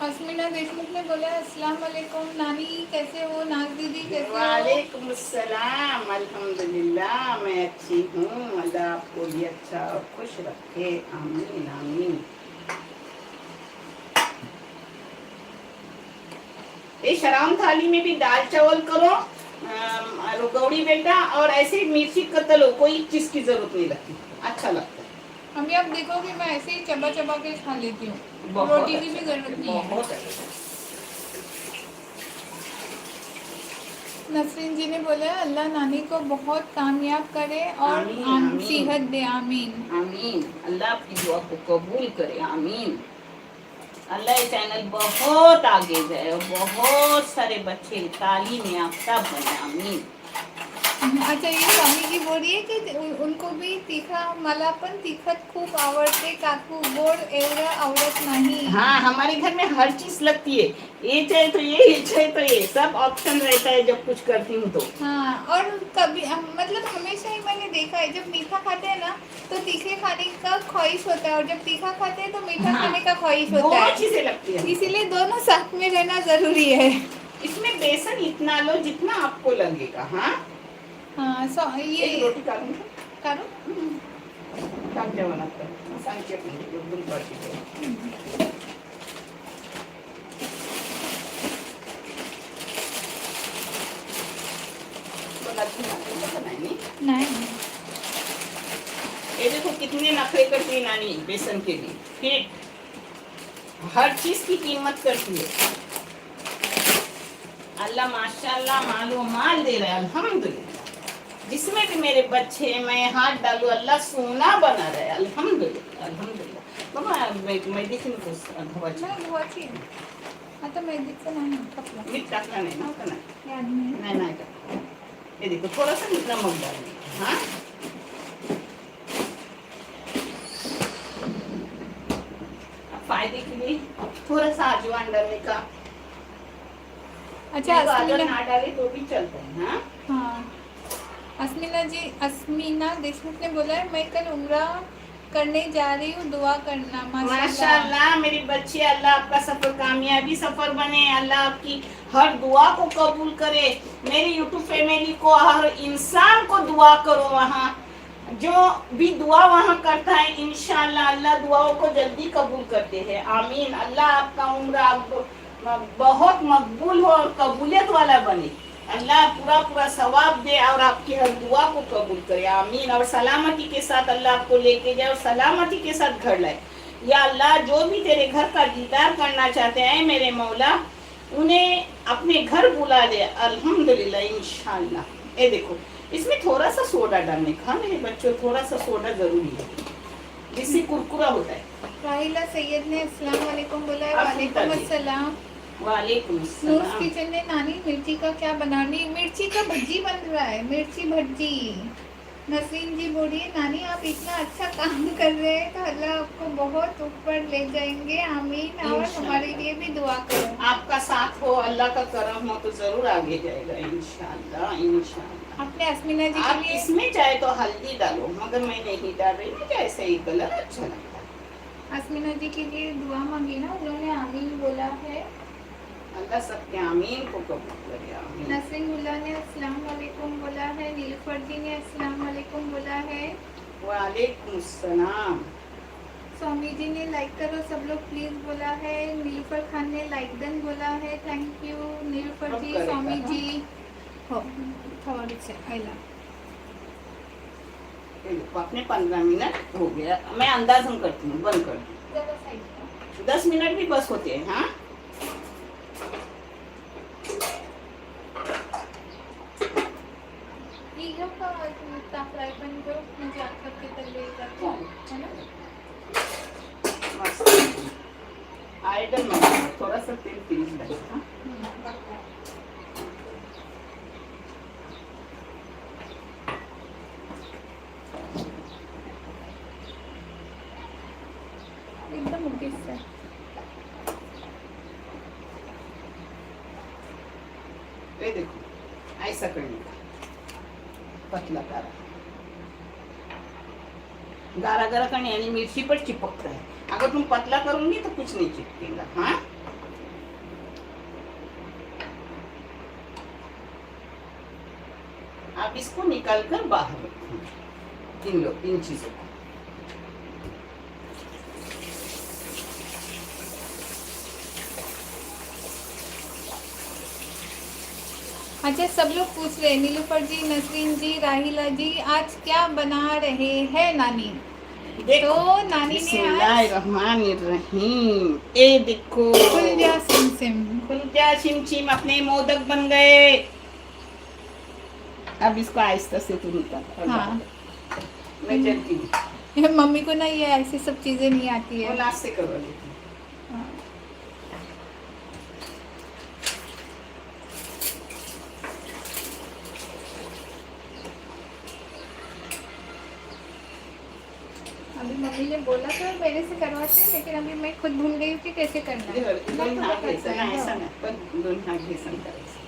अस्मिना देशमुख ने बोला अस्सलाम वालेकुम नानी, कैसे हो? नाज दीदी कैसे हो? वालेकुम अस्सलाम, अल्हम्दुलिल्लाह मैं अच्छी हूँ, अल्लाह आपको भी अच्छा और खुश रखे, आमीन आमीन। ये शराम थाली में भी दाल चावल करो रुगौड़ी बेटा, और ऐसे मिर्ची कतलो, कोई चीज की जरूरत नहीं लगती, अच्छा लगता है। अभी आप देखोगे मैं ऐसे ही चबा चबा के खा लेती हूँ, रोटी की भी जरूरत नहीं है। बहुत अच्छा। नसरीन जी ने बोला अल्लाह नानी को बहुत कामयाब करे और आमीन, आमीन। सेहत दे, आमीन आमीन। अल्लाह आपकी दुआ को कबूल करे, आमीन। अल्लाह ये चैनल बहुत आगे जाए और बहुत सारे बच्चे तालीम याफ्ता बने, आमीन। अच्छा, ये स्वामी जी बोल रही है की उनको भी तीखा, मला पण तिखट खूप आवडते काकू, गोड एवढं आवडत नाही. हाँ, हमारे घर में हर चीज लगती है, ये चाहे तो ये चाहे तो ये, सब ऑप्शन रहता है जब कुछ करती हूँ तो। हाँ, और कभी मतलब हमेशा ही मैंने देखा है जब मीठा खाते हैं ना तो तीखे खाने का ख्वाहिश होता है, और जब तीखा खाते हैं तो मीठा हाँ, खाने का ख्वाहिश होता दोनों है, चीजें लगती है। इसीलिए दोनों साथ में रहना जरूरी है. इसमें बेसन इतना लो जितना आपको लगेगा। हाँ, हाँ, ये एक रोटी काटूं करो. काम जेवण आता सांगते एकदम पाठी नहीं, ये देखो कितने नखरे करती है नानी बेसन के लिए, फिर हर चीज की कीमत करती है। अल्लाह माशाल्लाह मालो माल दे रहा है, अल्हम्दुलिल्लाह। जिसमें भी मेरे बच्चे मैं हाथ डालू अल्लाह सोना बना रहा है, अल्हम्दुलिल्लाह अल्हम्दुलिल्लाह। मामा मैं देखीन कुछ धवाची नाही धुवायची. आता मेहंदीचं नाही कपला. मीठ टाकला नाही ना का नाही? याद नहीं. नहीं नहीं टाकला। ये देखो थोड़ा सा नमक डालना। हाँ, फायदे के लिए थोड़ा सा अजवाइन डालने का। अच्छा, नहीं तो अगर अस्मिना, ना डाले तो भी चलता है। हाँ, हाँ, अस्मिना देशमुख ने बोला है मैं कल उम्रा करने जा रही हूँ, दुआ करना. माशाल्लाह. माशाल्लाह मेरी बच्ची, अल्लाह आपका सफर कामयाबी सफर बने, अल्लाह आपकी हर दुआ को कबूल करे। मेरी यूट्यूब फैमिली को, हर इंसान को दुआ करो, वहाँ जो भी दुआ वहाँ करता है इंशाल्लाह अल्लाह दुआओं को जल्दी कबूल करते हैं। आमीन। अल्लाह आपका उम्र बहुत मकबूल हो और कबूलियत वाला बने। अल्लाह पूरा पूरा सवाब दे और आपकी हर दुआ को कबूल करे। आमीन। और सलामती के साथ अल्लाह आपको लेके जाए और सलामती के साथ घर लाए। या अल्लाह जो भी तेरे घर का दीदार करना चाहते हैं मेरे मौला, उन्हें अपने घर बुला ले। अल्हम्दुलिल्लाह इंशाल्लाह। ये देखो इसमें थोड़ा सा सोडा डालने का, मेरे बच्चों थोड़ा सा सोडा जरूरी है, जिससे कुरकुरा होता है। राहिला सैयद ने अस्सलाम वालेकुम बोला है. आप वालेकुम बताइए। अस्सलाम. वालेकुम नूर्स अस्सलाम। किचन ने नानी मिर्ची का क्या बनानी, मिर्ची का भज्जी बन रहा है, मिर्ची भज्जी. नसरीन जी बोल रही है नानी आप इतना अच्छा काम कर रहे हैं तो अल्लाह आपको बहुत ऊपर ले जाएंगे. आमीन. और इंशाल्लाह। हमारे लिए भी दुआ करो. आपका साथ हो, अल्लाह का करम हो तो जरूर आगे जाएगा इंशाल्लाह इंशाल्लाह। आपने अस्मिना जी के आप लिए, इसमें चाहे तो हल्दी डालो, मगर मैं नहीं डाल रही, मुझे ऐसे ही कलर अच्छा लगता है। अस्मिना जी के लिए दुआ मांगी ना, उन्होंने आमीन बोला है. अल्लाह सबके आमीन को कबूल करे। आमीन। नसरीन मुल्ला ने अस्सलाम वालेकुम बोला है. नीलूफर जी ने अस्सलाम वालेकुम बोला है. वालेकुम अस्सलाम। स्वामी जी ने लाइक करो सब लोग प्लीज बोला है. नीलूफर खान ने लाइक डन बोला है. थैंक यू नीलूफर अब जी. करेगा, स्वामी हाँ? जी हो थोड़ी से आइला. ये देखो अपने 15 मिनट हो गया, मैं अंदाजन करती हूँ, बंद कर दूँ। जरा साइड का. 10 मिनट भी बस होते हैं। हाँ, ठीक है फ्राई पैन को म्हणजे आता के तले जातो है ना. मस्त आयडन में थोड़ा सा तेल फ्रीज डालना। एकदम उठीस है. ये देखो ऐसा करने का, पतला गारा गारा गारा करने, यानी मिर्ची पर चिपकता है। अगर तुम पतला करूंगी तो कुछ नहीं चिपकेगा। हाँ, आप इसको निकाल कर बाहर रखो, इन चीजों को। अच्छा, सब लोग पूछ रहे हैं नीलूफर जी, नसरीन जी, राहिला जी आज क्या बना रहे हैं नानी. देखो तो नानी ने आज बिस्मिल्लाहिर्रहमानिर्रहीम, ये देखो खुलजा सिमसिम. खुलजा छिमछिम अपने मोदक बन गए। अब इसको आहिस्ता से तुम निकाल। हाँ. मैं चलती हूँ, मम्मी को ना ये ऐसी सब चीजें नहीं आती वो है. नाश्ते करवा लेती हूँ। हाँ. अभी मम्मी ने बोला तो मेरे से करवाते हैं, लेकिन अभी मैं खुद भूल गई हूँ कि कैसे करना है। दोन ना हात तो घ्यायचं ना, करता ऐसा है, नाही, पण दोन हात घ्यायचं करायचं.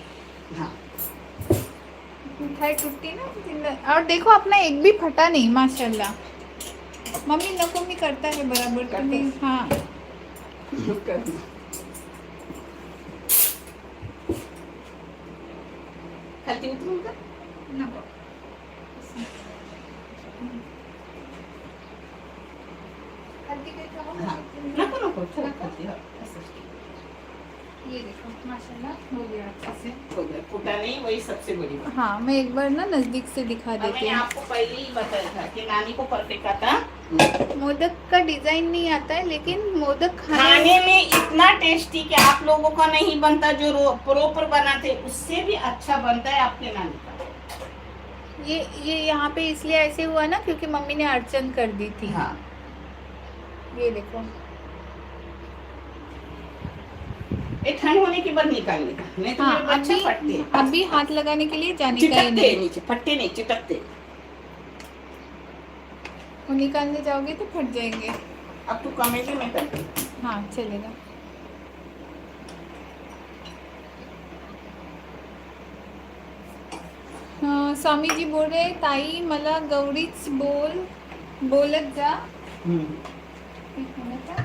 हाँ मिठाई टूटी ना। और देखो अपना एक भी फटा नहीं माशाल्लाह। मम्मी नको मी करता है बराबर तुम्ही। करतेस? हाँ कर. खालती उतरून कर. नको। हल्दी के खाओ। हाँ. नको नको ठेव खालती. हो असं. ये देखो माशाल्लाह हो गया अच्छे से। हो गया. फूटा नहीं, वही सबसे बड़ी बात. हाँ मैं एक बार ना नजदीक से दिखा देती मैंने हूँ। आपको पहले ही बताया था कि नानी को परफेक्ट आता. मोदक का डिजाइन नहीं आता है, लेकिन मोदक खाने में इतना टेस्टी कि आप लोगों का नहीं बनता, जो प्रॉपर बनाते उससे भी अच्छा बनता है आपके नानी का. ये यहाँ पे इसलिए ऐसे हुआ ना क्योंकि मम्मी ने अर्चन कर दी थी। हाँ. ये देखो ये ठंड होने के बाद निकालने का, नहीं तो हाँ मेरे बच्चे फटते अभी हैं. अभी हाथ लगाने के लिए जाने का ही चिटकते नहीं। हैं नीचे, फटते नहीं, चिटकते. वो निकालने जाओगे तो फट जाएंगे। अब तू कमेंगे मैं करती हूँ. हाँ चलेगा। स्वामी जी बोल रहे ताई मला गौरीच बोलत जा। एक मिनिट हा.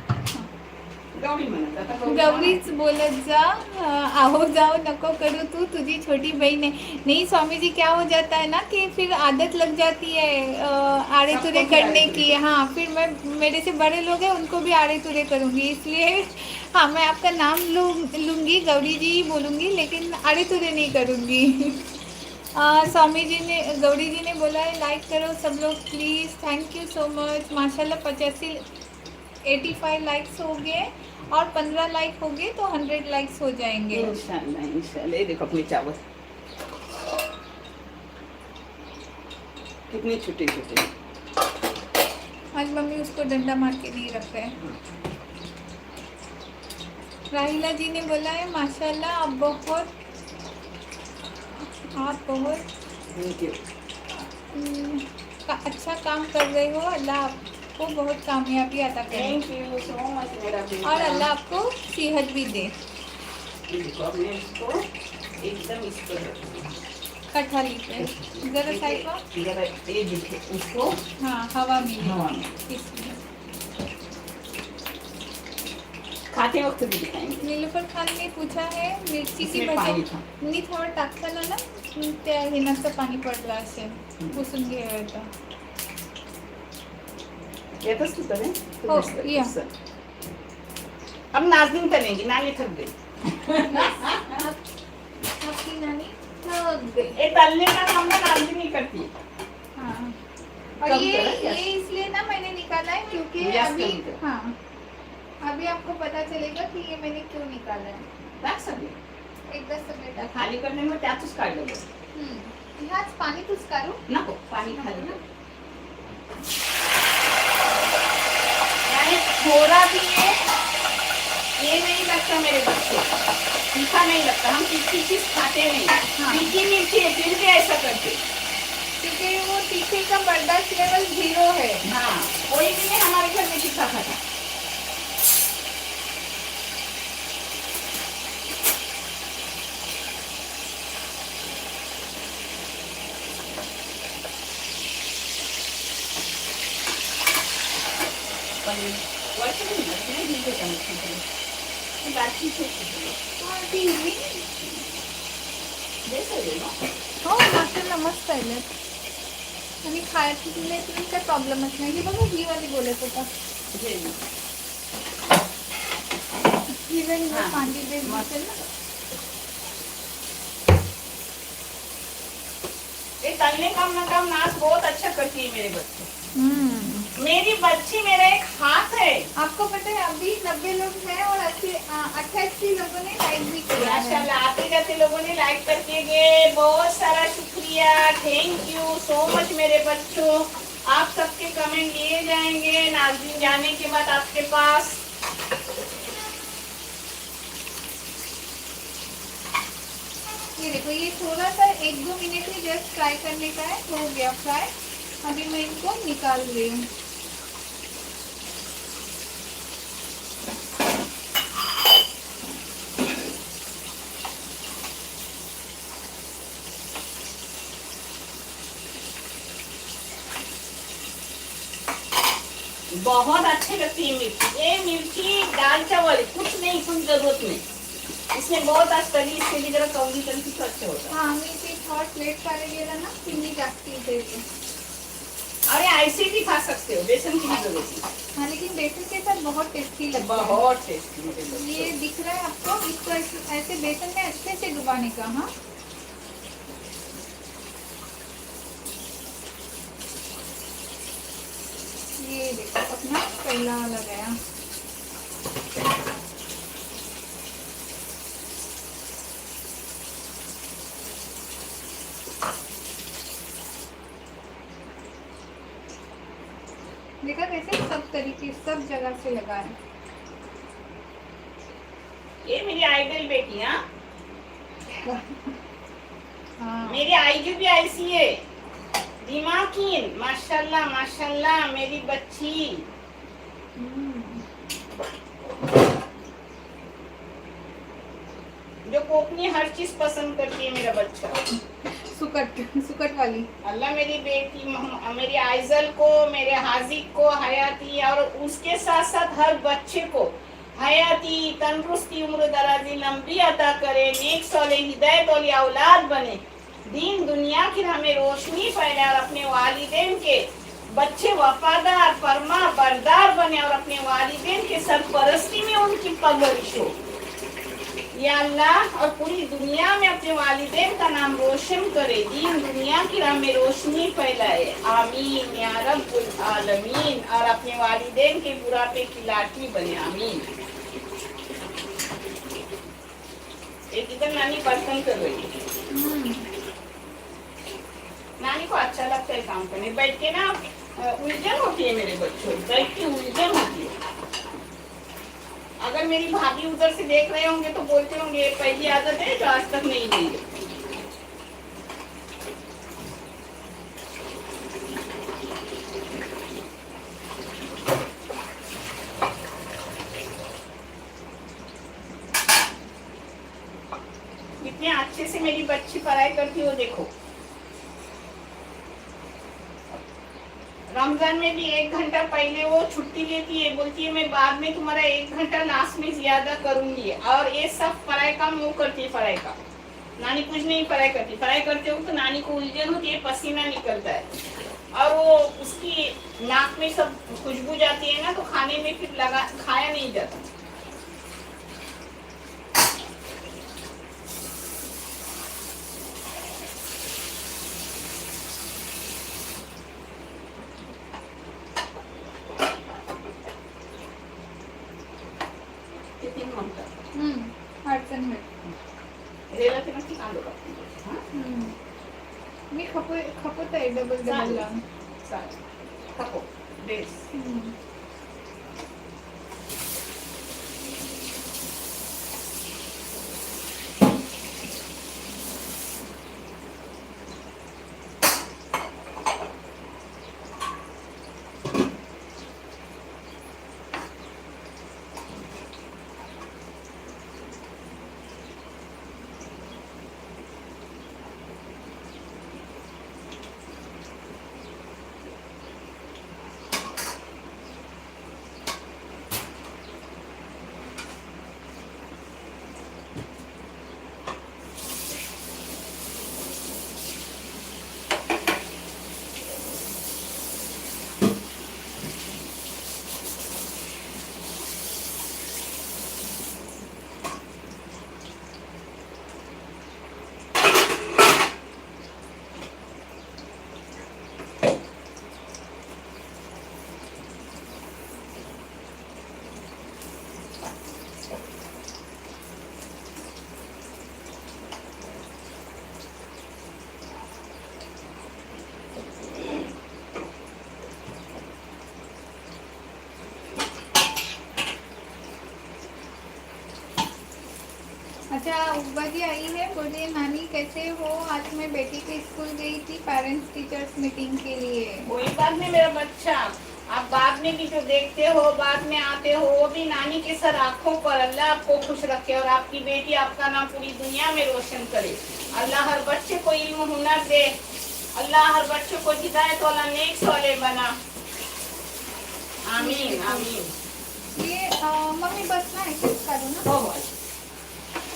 गौरी म्हणत आता गौरी गौरीच बोलत जा। आओ जाओ नको करू, तू तुझी छोटी बहन है। नहीं स्वामी जी क्या हो जाता है ना कि फिर आदत लग जाती है आड़े सबको तुरे भी करने आड़े की। तुरे। हाँ फिर मैं मेरे से बड़े लोग हैं उनको भी आड़े तुरे करूँगी, इसलिए हाँ मैं आपका नाम लूँगी, गौरी जी ही बोलूँगी, लेकिन आड़े तुरे नहीं करूँगी। स्वामी जी ने गौरी जी ने बोला है लाइक करो सब लोग please. Thank you so much. माशाल्लाह 85 लाइक्स हो गए और 15 लाइक हो गए तो 100 लाइक्स हो जाएंगे। इंशाल्लाह इंशाल्लाह. ये देखो अपने चावल कितने छोटे छोटे. आज मम्मी उसको डंडा मार के नहीं रख रहे हैं। राहिला जी ने बोला है माशाल्लाह आप बहुत थैंक यू. अच्छा काम कर रहे हो। अल्लाह आपको बहुत कामयाबी अता करे थैंक यू सो मच मेरा बेटा. और अल्लाह आपको सेहत भी दे। ये देखो अब मैं इसको एकदम इस पर रखूंगी. कटहल पे जरा साइड पर। जरा ये देखो उसको हाँ हवा मिली हवा में इसमें। खाते वक्त भी दिखाएंगे. नीलूफर खान ने पूछा है मिरची की इसमें पाणी भजी था. मी थोडं टाकताना ना त्या हिनाचं पाणी पडलं असेल, पुसून घ्यायचं. येतच तू तर हो, या. अब नाज़नीन करेंगी, नानी थक गई. आपकी नानी थक गई। ये तलने का काम ना नाज़नीन नहीं करती. हाँ और कम ये करो, गैस. ये इसलिए ना मैंने निकाला है क्योंकि गैस अभी कम करो. हाँ अभी आपको पता चलेगा कि ये मैंने क्यों निकाला है। टाक सगळे. एकदा सगळे टाक. खाली करणे मग त्यातच काढलं बरं. ह्याच पाणी तूच काढू. नको पाणी खाली कर. यानी थोड़ा भी ये नहीं लगता मेरे बच्चे, तीखा नहीं लगता. हम तीखी चीज खाते नहीं. हाँ. तीखी मिर्ची है फिर भी ऐसा करते. क्योंकि वो तीखे का बर्दाश्त लेवल 0 है। हाँ कोई भी नहीं हमारे घर में तीखा खाता. वैसे नहीं लगते हैं जिनके कम बातचीत हाँ ती हिरवी. जैसे ले लो. हो माशाल्लाह मस्त आहे. आणि खायला काही प्रॉब्लेमच नाही. ही बघा ही वाली बोलत होता. ये लो. हिरण हाँ. कांदी दे असेल ना. ये तलने का नाश बहुत अच्छा करती है मेरे बच्चे. मेरी बच्ची मेरा एक हाथ है. आपको पता है अभी 90 लोग हैं और 88 लोगों ने लाइक भी किया है. माशाल्लाह आते जाते लोगों ने लाइक करके गए. बहुत सारा शुक्रिया. थैंक यू सो मच मेरे बच्चों. आप सबके कमेंट लिए जाएंगे नाज़रीन जाने के बाद आपके पास. ये देखो ये थोड़ा सा 1-2 मिनट में जस्ट फ्राई करने का है. हो गया फ्राई. अभी मैं इनको निकाल रही हूँ. बहुत अच्छी लगती है मिर्ची। ये मिर्ची दाल चावल कुछ नहीं, कुछ जरूरत नहीं। इसमें बहुत आज इसके लिए जरा कवली तरीके से अच्छे होता है। हाँ मी ती थॉट प्लेट पारे गेला ना की मी जास्ती इथे। अरे ऐसे भी खा सकते हो, बेसन की भी जरूरत नहीं। हाँ लेकिन बेसन के साथ बहुत टेस्टी लगता है। बहुत टेस्टी। ये दिख रहा है आपको, इसको ऐसे बेसन में अच्छे से डुबाने का। हाँ ये देखो अपना पहला लगाया। देखा कैसे सब तरीके सब जगह से लगा है। ये मेरी आइडल बेटी। हाँ हाँ मेरी आईजू भी ऐसी है, दिमागीन, माशाल्लाह माशाल्लाह मेरी बच्ची। जो कोकनी हर चीज पसंद करती है मेरा बच्चा। सुकट सुकट वाली। अल्लाह मेरी बेटी मेरी आइजल को, मेरे हाजिक को हयाती और उसके साथ साथ हर बच्चे को हयाती, तंदुरुस्ती, उम्र दराजी लंबी अता करे, नेक सौले हिदायत वाली औलाद बने, दीन दुनिया की हमें रोशनी फैले और अपने वालिदैन के बच्चे वफादार फरमा बरदार बने और अपने वालिदैन के सरपरस्ती में उनकी परवरिश हो। या अल्लाह और पूरी दुनिया में अपने वालिदैन का नाम रोशन करे, दीन दुनिया की राह में रोशनी फैलाए। आमीन या रब्बुल आलमीन। और अपने वालिदैन के बुढ़ापे की लाठी बने। आमीन। एक इधर नानी बर्तन कर रही है। नानी को अच्छा लगता है काम करने। बैठ के ना उलझन होती है मेरे बच्चों, बैठ के उलझन होती है। अगर मेरी भाभी उधर से देख रहे होंगे तो बोलते होंगे ये पहली आदत है जो आज तक नहीं गई है। कितने अच्छे से मेरी बच्ची पढ़ाई करती हो देखो। रमजान में भी 1 घंटा पहले वो छुट्टी लेती है, बोलती है मैं बाद में तुम्हारा 1 घंटा लास्ट में ज्यादा करूंगी। और ये सब पढ़ाई का मुंह करती है। पढ़ाई का नानी कुछ नहीं पढ़ाई करती। पढ़ाई करते हो तो नानी को उलझन होती है, पसीना निकलता है और वो उसकी नाक में सब खुशबू जाती है ना, तो खाने में फिर खाया नहीं जाता। अडचण होईल। रेला ते नक्की कांदो का? मी खपत आहे डबल चालेल. लावून। चालेल. खपो. बेस. अच्छा उब्बा जी आई है, बोलिए नानी कैसे हो? आज मैं बेटी के स्कूल गई थी पेरेंट्स टीचर्स मीटिंग के लिए। कोई बात नहीं मेरा बच्चा, आप बाद में भी जो देखते हो, बाद में आते हो, वो भी नानी के सर आंखों पर। अल्लाह आपको खुश रखे और आपकी बेटी आपका नाम पूरी दुनिया में रोशन करे। अल्लाह हर बच्चे को इल्म हुनर दे। अल्लाह हर बच्चे को हिदायत वाला नेक सौले बना। आमीन आमीन। ये मम्मी बस ना ऐसे करो ना, हो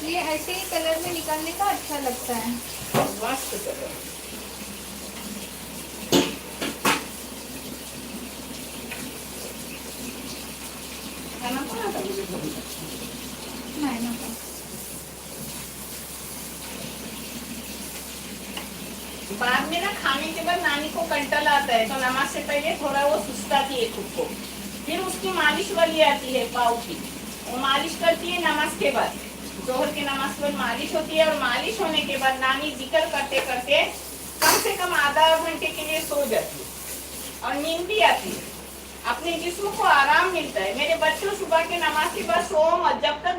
ये ऐसे ही कलर में निकालने का अच्छा लगता है। मस्त करो। खाना पड़ा था मुझे बहुत अच्छा। नहीं ना तो। बाद में ना खाने के बाद नानी को कंटल आता है, तो नमाज से पहले थोड़ा वो सुस्ताती है खुद को। फिर उसकी मालिश वाली आती है पाँव की, वो मालिश करती है नमाज के बाद। जोहर के नमाज के बाद मालिश होती है, और मालिश होने के बाद नानी जिक्र करते करते कम से कम आधा घंटे के लिए सो जाती है, और नींद भी आती है। अपने जिस्म को आराम मिलता है। मेरे बच्चों सुबह के नमाज के बाद सो मत जब तक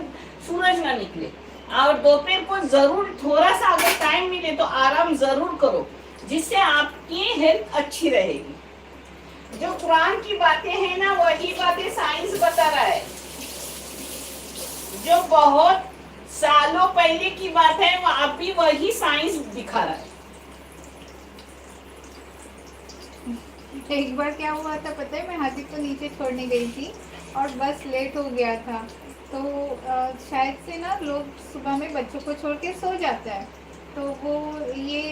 सूरज न निकले, और दोपहर को जरूर थोड़ा सा अगर टाइम मिले तो आराम जरूर करो, जिससे आपकी हेल्थ अच्छी रहेगी। जो कुरान की बातें हैं ना, वही बातें साइंस बता रहा है। जो बहुत सालों पहले की बात है, वो अभी वही साइंस दिखा रहा है। एक बार क्या हुआ था पता है, मैं हाजिर को नीचे छोड़ने गई थी और बस लेट हो गया था। तो शायद से ना लोग सुबह में बच्चों को छोड़ के सो जाता है। तो वो ये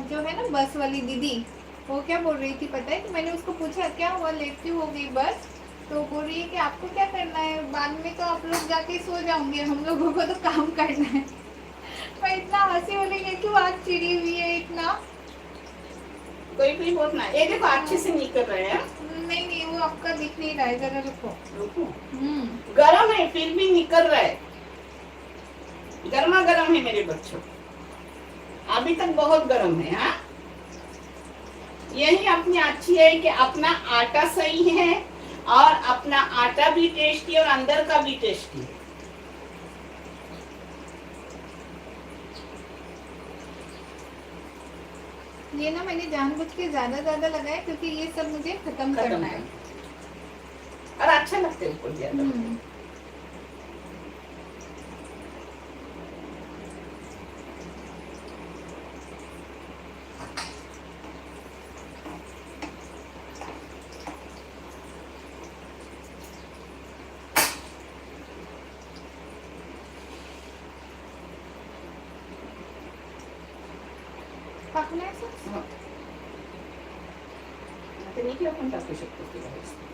जो है ना बस वाली दीदी, वो क्या बोल रही थी पता है, कि मैंने उसको पूछा क्या हुआ, लेट क्यों हो गई बस। तो बोल रही है कि आपको क्या करना है, बाद में तो आप लोग जाके सो जाओगे, हम लोगों को तो काम करना है। मैं इतना हंसी हो रही है, क्यों आज चिड़ी हुई है इतना। कोई भी होत ना, ये देखो अच्छे से निकल रहे हैं। नहीं नहीं, वो आपका दिख नहीं रहा है, जरा रुको। रुको, गरम है फिर भी निकल रहा है, गर्मा गर्म है मेरे बच्चों, अभी तक बहुत गर्म है। हाँ, यही अपनी अच्छी है कि अपना आटा सही है, और अपना आटा भी टेस्टी और अंदर का भी टेस्टी है। ये ना मैंने जानबूझ के ज्यादा लगाया, क्योंकि ये सब मुझे खत्म करना है। और अच्छा लगता है ऊपर ज्यादा। पकना है सब। हाँ। आता निघलं पण टाकू शकतो तुला व्यवस्थित.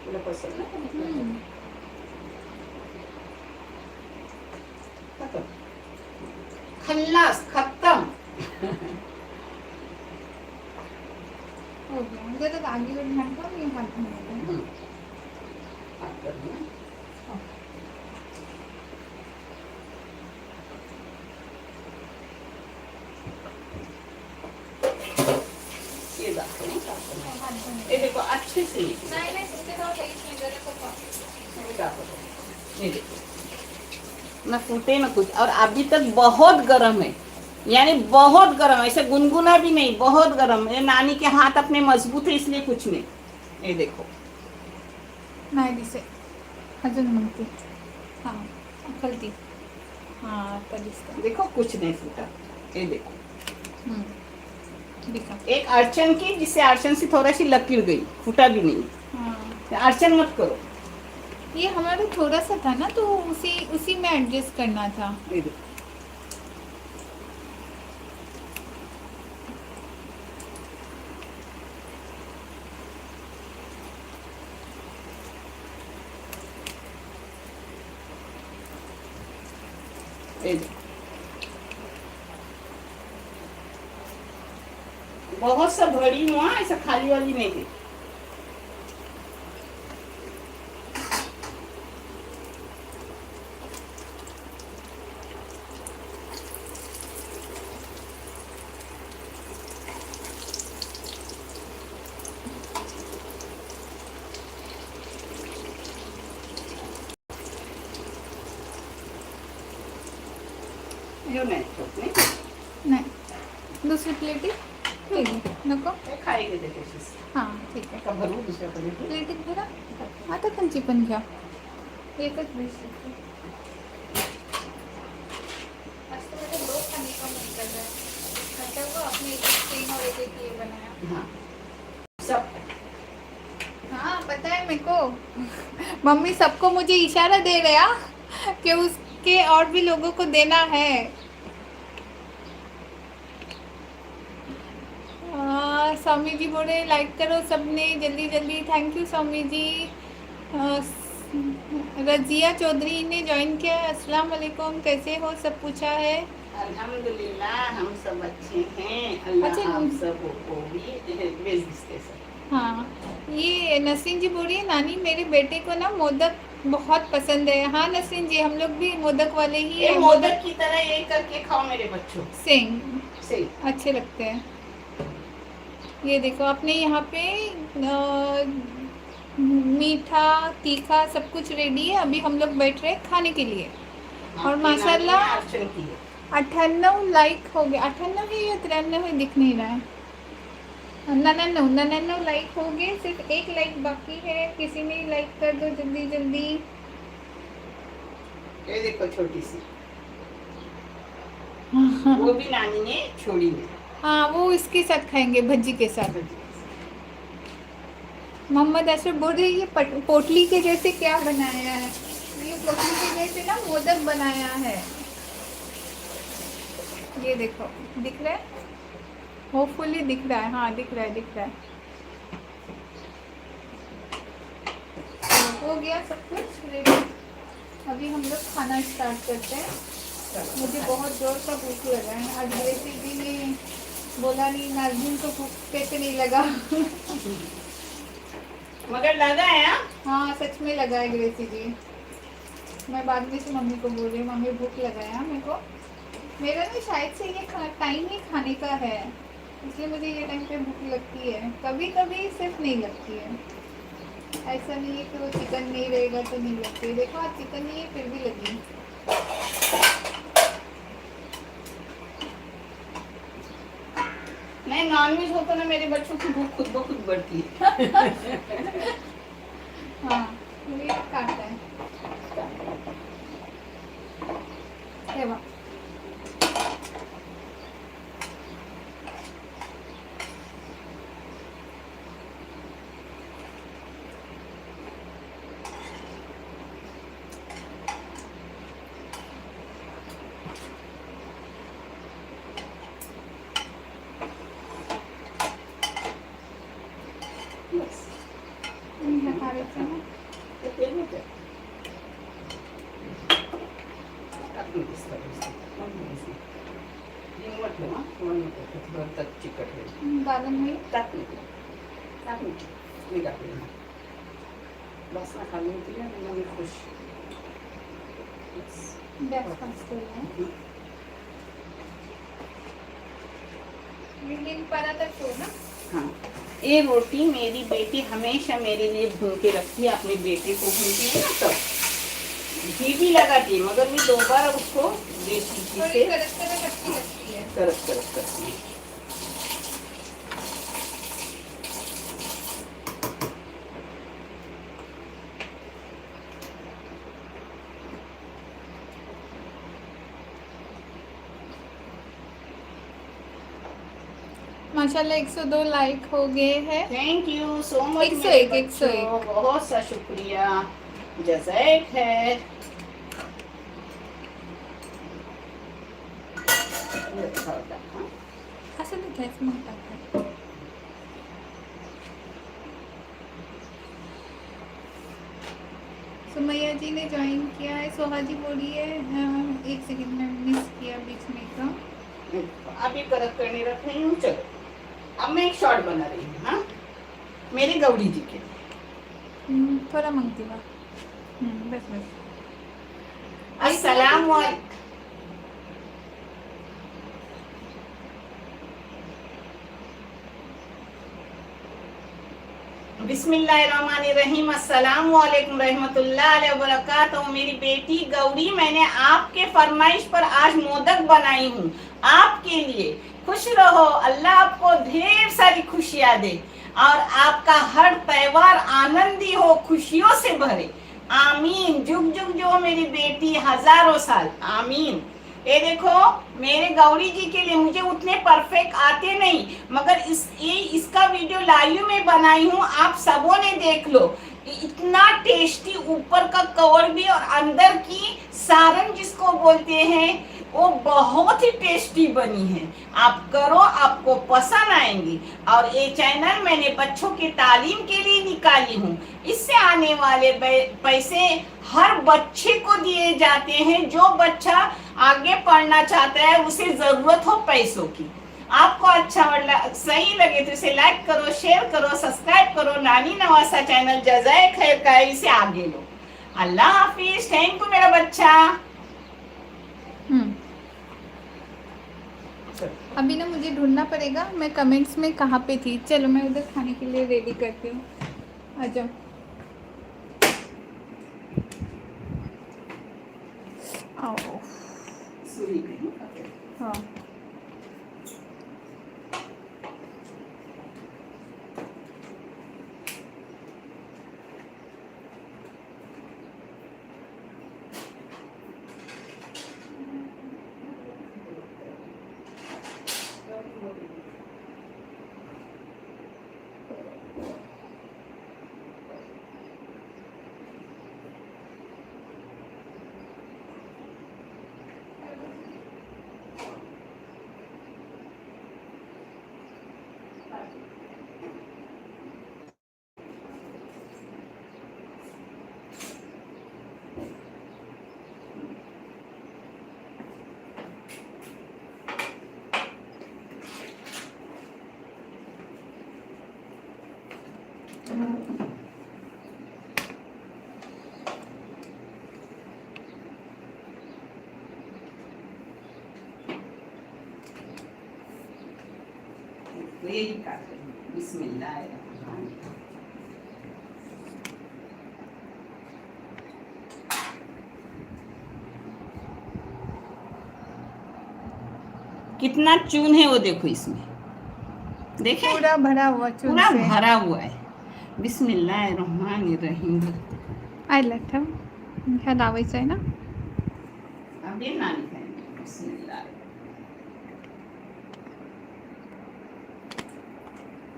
तुला पसंत ना खत्म, खल्लास खत्म। हो गया, मुझे तो आगे और ध्यान का नहीं हाथ में। हाथ कर ना। ये दाखव ना टाकून. ये देखो अच्छे से नहीं नहीं, तुमसे तो सही नहीं जरा को ये देखो ना फूटे ना कुछ, और अभी तक बहुत गर्म है, यानी बहुत गर्म, ऐसे गुनगुना भी नहीं, बहुत गर्म है। नानी के हाथ अपने मजबूत है इसलिए कुछ नहीं। ये देखो नाही दिसे अजून म्हणते। हाँ खलती, हाँ आता दिसतं। देखो कुछ नहीं फूटा। ये देखो दिखा। एक अड़चन की, जिससे अड़चन से थोड़ा सी लकीर गई, फूटा भी नहीं। हाँ अड़चन मत करो। ये हमारा थोड़ा सा था ना, तो उसी में एडजस्ट करना था। ये देखो ये देखो बहुत सा भरी हुआ, ऐसा खाली वाली नहीं थी। यो नाही ठेवत नाही, नाही दुसरी प्लेट नको खाई घेते तशीच. हां ठीक आहे। का भरू दुसऱ्याकडे? प्लेटीत भरा, आता त्यांची पण घ्या, एकच बेस। अपने एक स्टेन और एक ये बनाया। हाँ सब पता है मेरे को मम्मी सबको मुझे इशारा दे रहा कि उसके और भी लोगों को देना है। स्वामी जी बोल रहे लाइक करो सबने जल्दी जल्दी। Thank you Swami ji. आ, रजिया चौधरी ने ज्वाइन किया है। अस्सलाम वालेकुम, कैसे हो सब पूछा है। अल्हम्दुलिल्लाह हम सब अच्छे हैं। अल्लाह अच्छा, हम सबको भी बेइज्जती से। हाँ, ये नसरीन जी बोल रही है नानी मेरे बेटे को ना मोदक बहुत पसंद है। हाँ नसरीन जी, हम लोग भी मोदक वाले ही ये हैं। मोदक की तरह ये करके खाओ मेरे बच्चों। सिंह से अच्छे लगते हैं। ये देखो अपने यहाँ पे मीठा तीखा सब कुछ रेडी है। अभी हम लोग बैठ रहे हैं खाने के लिए। और माशाल्लाह 98 लाइक हो गए। 98 है या 93 दिख नहीं रहा है। 99 लाइक हो गए। सिर्फ एक लाइक बाकी है। किसी ने लाइक कर दो जल्दी जल्दी। ये देखो छोटी सी वो भी नानी ने छोड़ी है। हाँ, वो इसके साथ खाएंगे भज्जी के साथ। मोहम्मद अशरफ बोल रहे ये पोटली के जैसे क्या बनाया है। ये पोटली के जैसे ना मोदक बनाया है। ये देखो दिख रहा है, होपफुली दिख रहा है। हाँ दिख रहा है, दिख रहा है। तो हो गया सब कुछ रेडी। अभी हम लोग खाना स्टार्ट करते हैं। मुझे बहुत जोर का भूख लगा है। आज ग्रेसी जी ने बोला नहीं नाज़नीन को भूख कैसे नहीं लगा। मगर लगा है। हाँ सच में लगा है ग्रेसी जी। मैं बाद में से मम्मी को बोल रही हूँ मम्मी भूख लगा है मेरे को। मेरा ना शायद से ये टाइम ही खाने का है, इसलिए मुझे ये टाइम पे भूख लगती है। कभी कभी सिर्फ नहीं लगती है। ऐसा नहीं है कि वो चिकन नहीं रहेगा तो नहीं लगती है। देखो आज चिकन नहीं है फिर भी लगी। नहीं नॉनवेज हो तो ना मेरे बच्चों की भूख खुद ब खुद बढ़ती है। हाँ ये काटता है। ये वाह। लगा देते हैं। दादन में बस ना खाने के लिए मैं खुश। ब्रेकफास्ट कर रहे हैं। लेकिन पराठा तो ना। हाँ ये रोटी मेरी बेटी हमेशा मेरे लिए भून के रखती है। अपने बेटे को भूनती है ना तब घी भी लगाती है, मगर मैं 2 बार उसको देसी घी से करक करती है। माशाल्लाह 102 लाइक हो गए हैं। Thank you so much. 101 101 बहुत सा शुक्रिया। जज़ाक है। असं नाही घ्यायचं म्हणतात। सुमैया जी ने ज्वाइन किया है। सोहा जी बोलिए। एक सेकंड में मिस किया बीच में का। अभी करक करने रख रही हूँ। चलो अब मैं एक शॉर्ट बना रही हूँ। हाँ मेरी गौरी जी के थोड़ा मांगती बा। बस बस। अस्सलाम वालेकुम। बिस्मिल्लाहिर्रहमानिर्रहीम। अस्सलाम वालेकुम रहमतुल्लाहि व बरकातहू। मेरी बेटी गौरी, मैंने आपके फरमाइश पर आज मोदक बनाई हूँ आपके लिए। खुश रहो, अल्लाह आपको ढेर सारी खुशियाँ दे और आपका हर त्योहार आनंदी हो, खुशियों से भरे। आमीन। जुग जुग जो मेरी बेटी हजारों साल। आमीन। ये देखो, मेरे गौरी जी के लिए मुझे उतने परफेक्ट आते नहीं, मगर इसका वीडियो लाइव में बनाई हूँ, आप सबों ने देख लो। इतना टेस्टी, ऊपर का कवर भी और अंदर की सारन जिसको बोलते हैं, वो बहुत ही टेस्टी बनी है। आप करो, आपको पसंद आएंगी। और ये चैनल मैंने बच्चों की तालीम के लिए निकाली हूँ। इससे आने वाले पैसे हर बच्चे को दिए जाते हैं। जो बच्चा आगे पढ़ना चाहता है, उसे जरूरत हो पैसों की। आपको अच्छा सही लगे तो इसे लाइक करो, शेयर करो, सब्सक्राइब करो। नानी नवासा चैनल जज़ाए खैर का है, इसे आगे लो। अल्लाह हाफिज। थैंक यू मेरा बच्चा। अभी ना मुझे ढूंढना पड़ेगा मैं कमेंट्स में कहाँ पे थी। चलो मैं उधर खाने के लिए रेडी करती हूँ, आ जाओ। आओ। हाँ तो यही काट रही हूँ। बिस्मिल्लाह। कितना चून है वो देखो इसमें, देखे पूरा भरा हुआ चून पूरा से। भरा हुआ है। बिस्मिल्लाहिर्रहमानिर्रहीम। आयला था ह्या लावायचं आहे ना। अब ये नानी खाएंगे। बिस्मिल्लाह।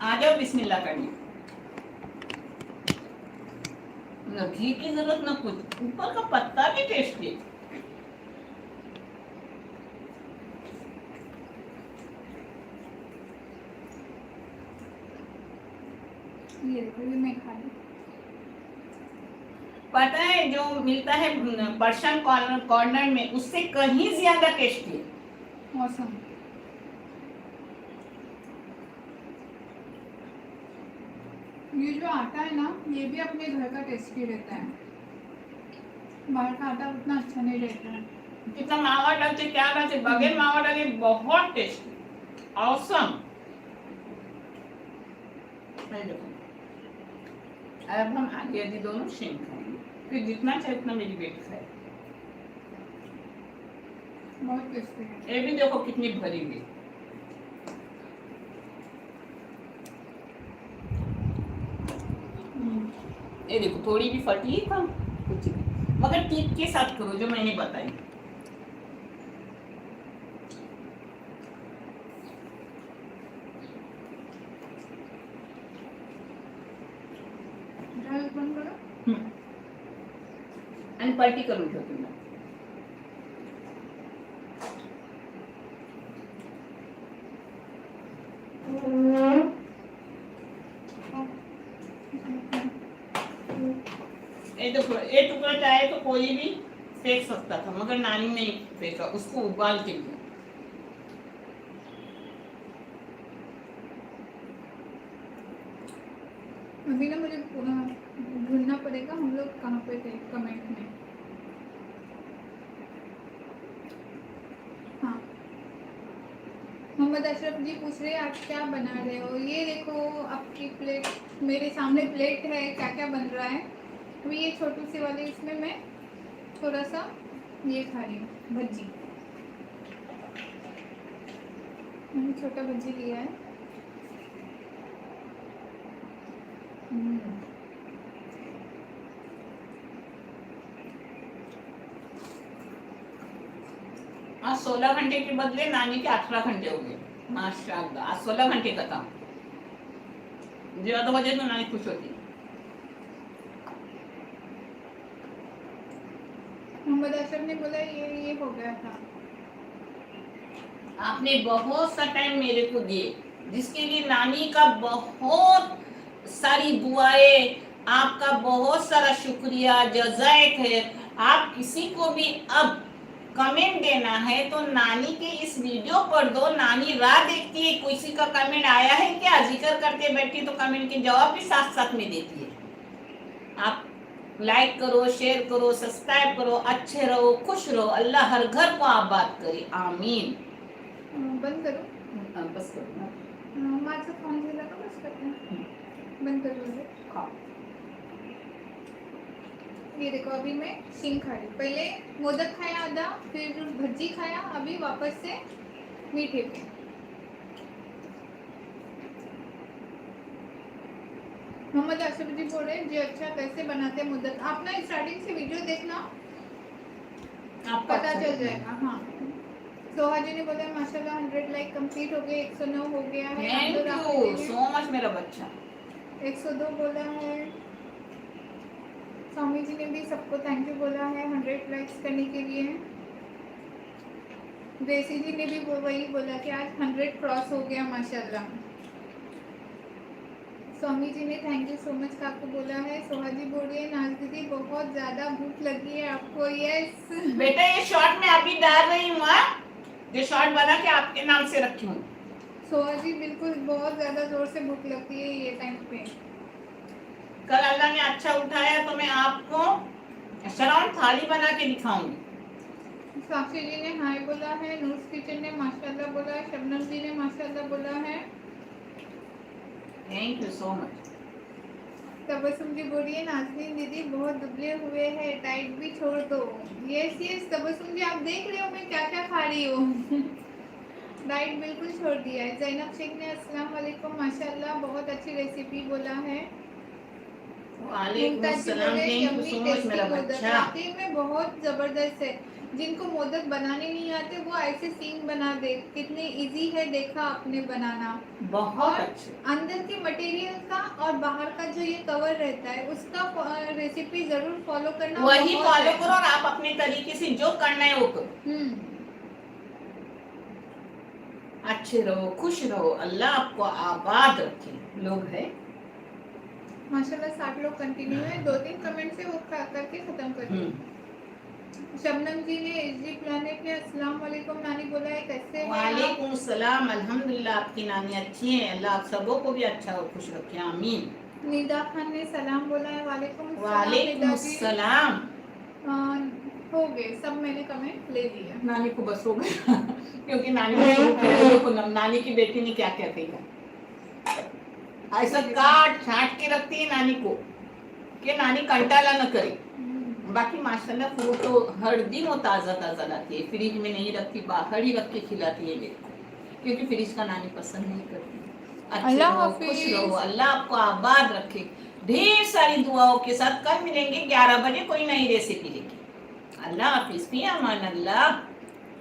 आ जाओ, बिस्मिल्लाह करिए। ना घी की जरूरत ना कुछ, ऊपर का पत्ता भी टेस्टी। ये देखो, ये मैं खा लूँ। पता है जो मिलता है पर्शियन कॉर्नर में, उससे कहीं ज्यादा टेस्टी है। मौसम ये जो आटा है ना, ये भी अपने घर का टेस्टी रहता है। बाहर का आटा उतना अच्छा नहीं रहता है। कितना मावा डालते, क्या डालते, बगैर मावा डाले बहुत टेस्टी, ऑसम। अब हम आगे आगे दोनों सेम खाएंगे, फिर जितना चाहे उतना मेरी बेटी खाए। बहुत टेस्टी है। ये भी देखो कितनी भरी हुई। ये देखो थोड़ी भी फटी है कम, कुछ भी, मगर टिप के साथ करो जो मैंने बताई। बंद करो आणि पलटी करून ठेव तुम्ही। ये टुकड़ा चाहे तो कोई भी फेंक सकता था, मगर नानी ने फेंका, उसको उबाल के लिया। अभी ना मुझे ढूंढना पड़ेगा हम लोग कहाँ पे थे कमेंट में। हाँ, मोहम्मद अशरफ जी पूछ रहे हैं आप क्या बना रहे हो। ये देखो आपकी प्लेट, मेरे सामने प्लेट है, क्या क्या बन रहा है। अभी ये छोटी सी वाली, इसमें मैं थोड़ा सा ये खा रही हूँ भज्जी। मैंने छोटा भज्जी लिया है। आज 16 घंटे के बदले नानी के 18 घंटे हो गए। माशाल्लाह, आज 16 घंटे का था। ज्यादा वजह तो नानी खुश होती। मोहम्मद अशरफ ने बोला ये हो गया था। आपने बहुत सा टाइम मेरे को दिए, जिसके लिए नानी का बहुत सारी दुआएं, आपका बहुत सारा शुक्रिया, जज़ाए खैर। आप किसी को भी अब कमेंट देना है तो नानी के इस वीडियो पर दो। नानी राह देखती है किसी का कमेंट आया है क्या, जिक्र करते बैठी तो कमेंट के जवाब भी साथ साथ में देती है। आप लाइक करो, शेयर करो, सब्सक्राइब करो, अच्छे रहो, खुश रहो, अल्लाह हर घर को आबाद करे, आमीन। बंद करो, बस करो। माझा फोन झाला का बस करते हैं, बंद करो। हाँ। ये देखो अभी मैं शींग खा रही हूँ। पहले मोदक खाया आधा, फिर भज्जी खाया, अभी वापस से मीठे पे। मोहम्मद आसिफ जी बोल रहे हैं जी अच्छा कैसे बनाते हैं मोदक। आप ना स्टार्टिंग से वीडियो देखना, आपको पता अच्छा चल लगेगा। जाएगा। हाँ, सोहा जी ने बोला माशाल्लाह 100 लाइक कंप्लीट हो गए, 109 हो गया है। थैंक यू सो मच मेरा बच्चा। 102 बोला है। स्वामी जी ने भी सबको थैंक यू बोला है 100 लाइक्स करने के लिए। ग्रेसी जी ने भी वही बोला कि आज 100 क्रॉस हो गया माशाल्लाह। स्वामी जी ने थैंक यू सो मच का आपको बोला है। सोहा जी बोल रही है नाज दीदी बहुत ज्यादा भूख लगी है आपको। यस बेटा ये शॉर्ट में अभी डाल रही हूँ, जो शॉर्ट बना के आपके नाम से रखी हूँ। सोहा जी बिल्कुल बहुत ज्यादा जोर से भूख लगती है ये टाइम पे। कल अल्लाह ने अच्छा उठाया तो मैं आपको सराउंड थाली बना के दिखाऊंगी। साक्षी जी ने हाय बोला है। नूर्स किचन ने माशाल्लाह बोला है। शबनम जी ने माशाल्लाह बोला है। Thank you so much. Tabassum ji बोल रही है नाज़नीन दीदी बहुत दुबले हुए हैं, डाइट भी छोड़ दो। यस यस तबसुम जी आप देख रहे हो मैं क्या क्या खा रही हूँ। डाइट बिल्कुल छोड़ दिया है। जैनब शेख ने अस्सलाम वालेकुम माशाल्लाह बहुत अच्छी रेसिपी बोला है। वालेकुम मुमताज जी अस्सलाम, बोले thank you yummy so much tasty मेरा मोदक बच्चा। वाकई में बहुत जबरदस्त है। जिनको मोदक बनाने नहीं आते वो ऐसे सीन बना दे, कितने इजी है देखा आपने बनाना। बहुत और अच्छे। अंदर के मटेरियल का और बाहर का जो ये कवर रहता है उसका रेसिपी जरूर फॉलो करना। वही बहुत फॉलो है। करो और आप अपने तरीके से जो करना है वो करो। अच्छे रहो, खुश रहो, अल्लाह आपको आबाद रखे। लोग है माशाल्लाह 60 लोग कंटिन्यू है। 2-3 कमेंट से वो करके खत्म कर दिए। शबनम जी ने एसजी प्लानेट ने अस्सलाम वालेकुम नानी बोला है कैसे हैं आप? वालेकुम सलाम, अल्हम्दुलिल्लाह आपकी नानी अच्छी है, अल्लाह आप सबों को भी अच्छा और खुश रखे, आमीन। निदा खान ने सलाम बोला है। वालेकुम वालेकुम सलाम। हो गए सब, मैंने कमेंट ले लिया। नानी को बस हो गया क्योंकि नानी देखो नानी की बेटी ने क्या क्या कहा, ऐसा काट छाट के रखती है नानी को कि नानी कंटाला न करे। बाकी माशाल्लाह फ्रूट तो हर दिन वो ताज़ा ताज़ा लाती है, फ्रिज में नहीं रखती, बाहर ही रख के खिलाती है मेरे को, क्योंकि फ्रिज का नानी पसंद नहीं करती। अच्छे रहो, खुश रहो, अल्लाह आपको आबाद रखे। ढेर सारी दुआओं के साथ कल मिलेंगे 11 बजे कोई नई रेसिपी लेके। अल्लाह हाफिज, फी अमान अल्लाह।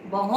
बहुत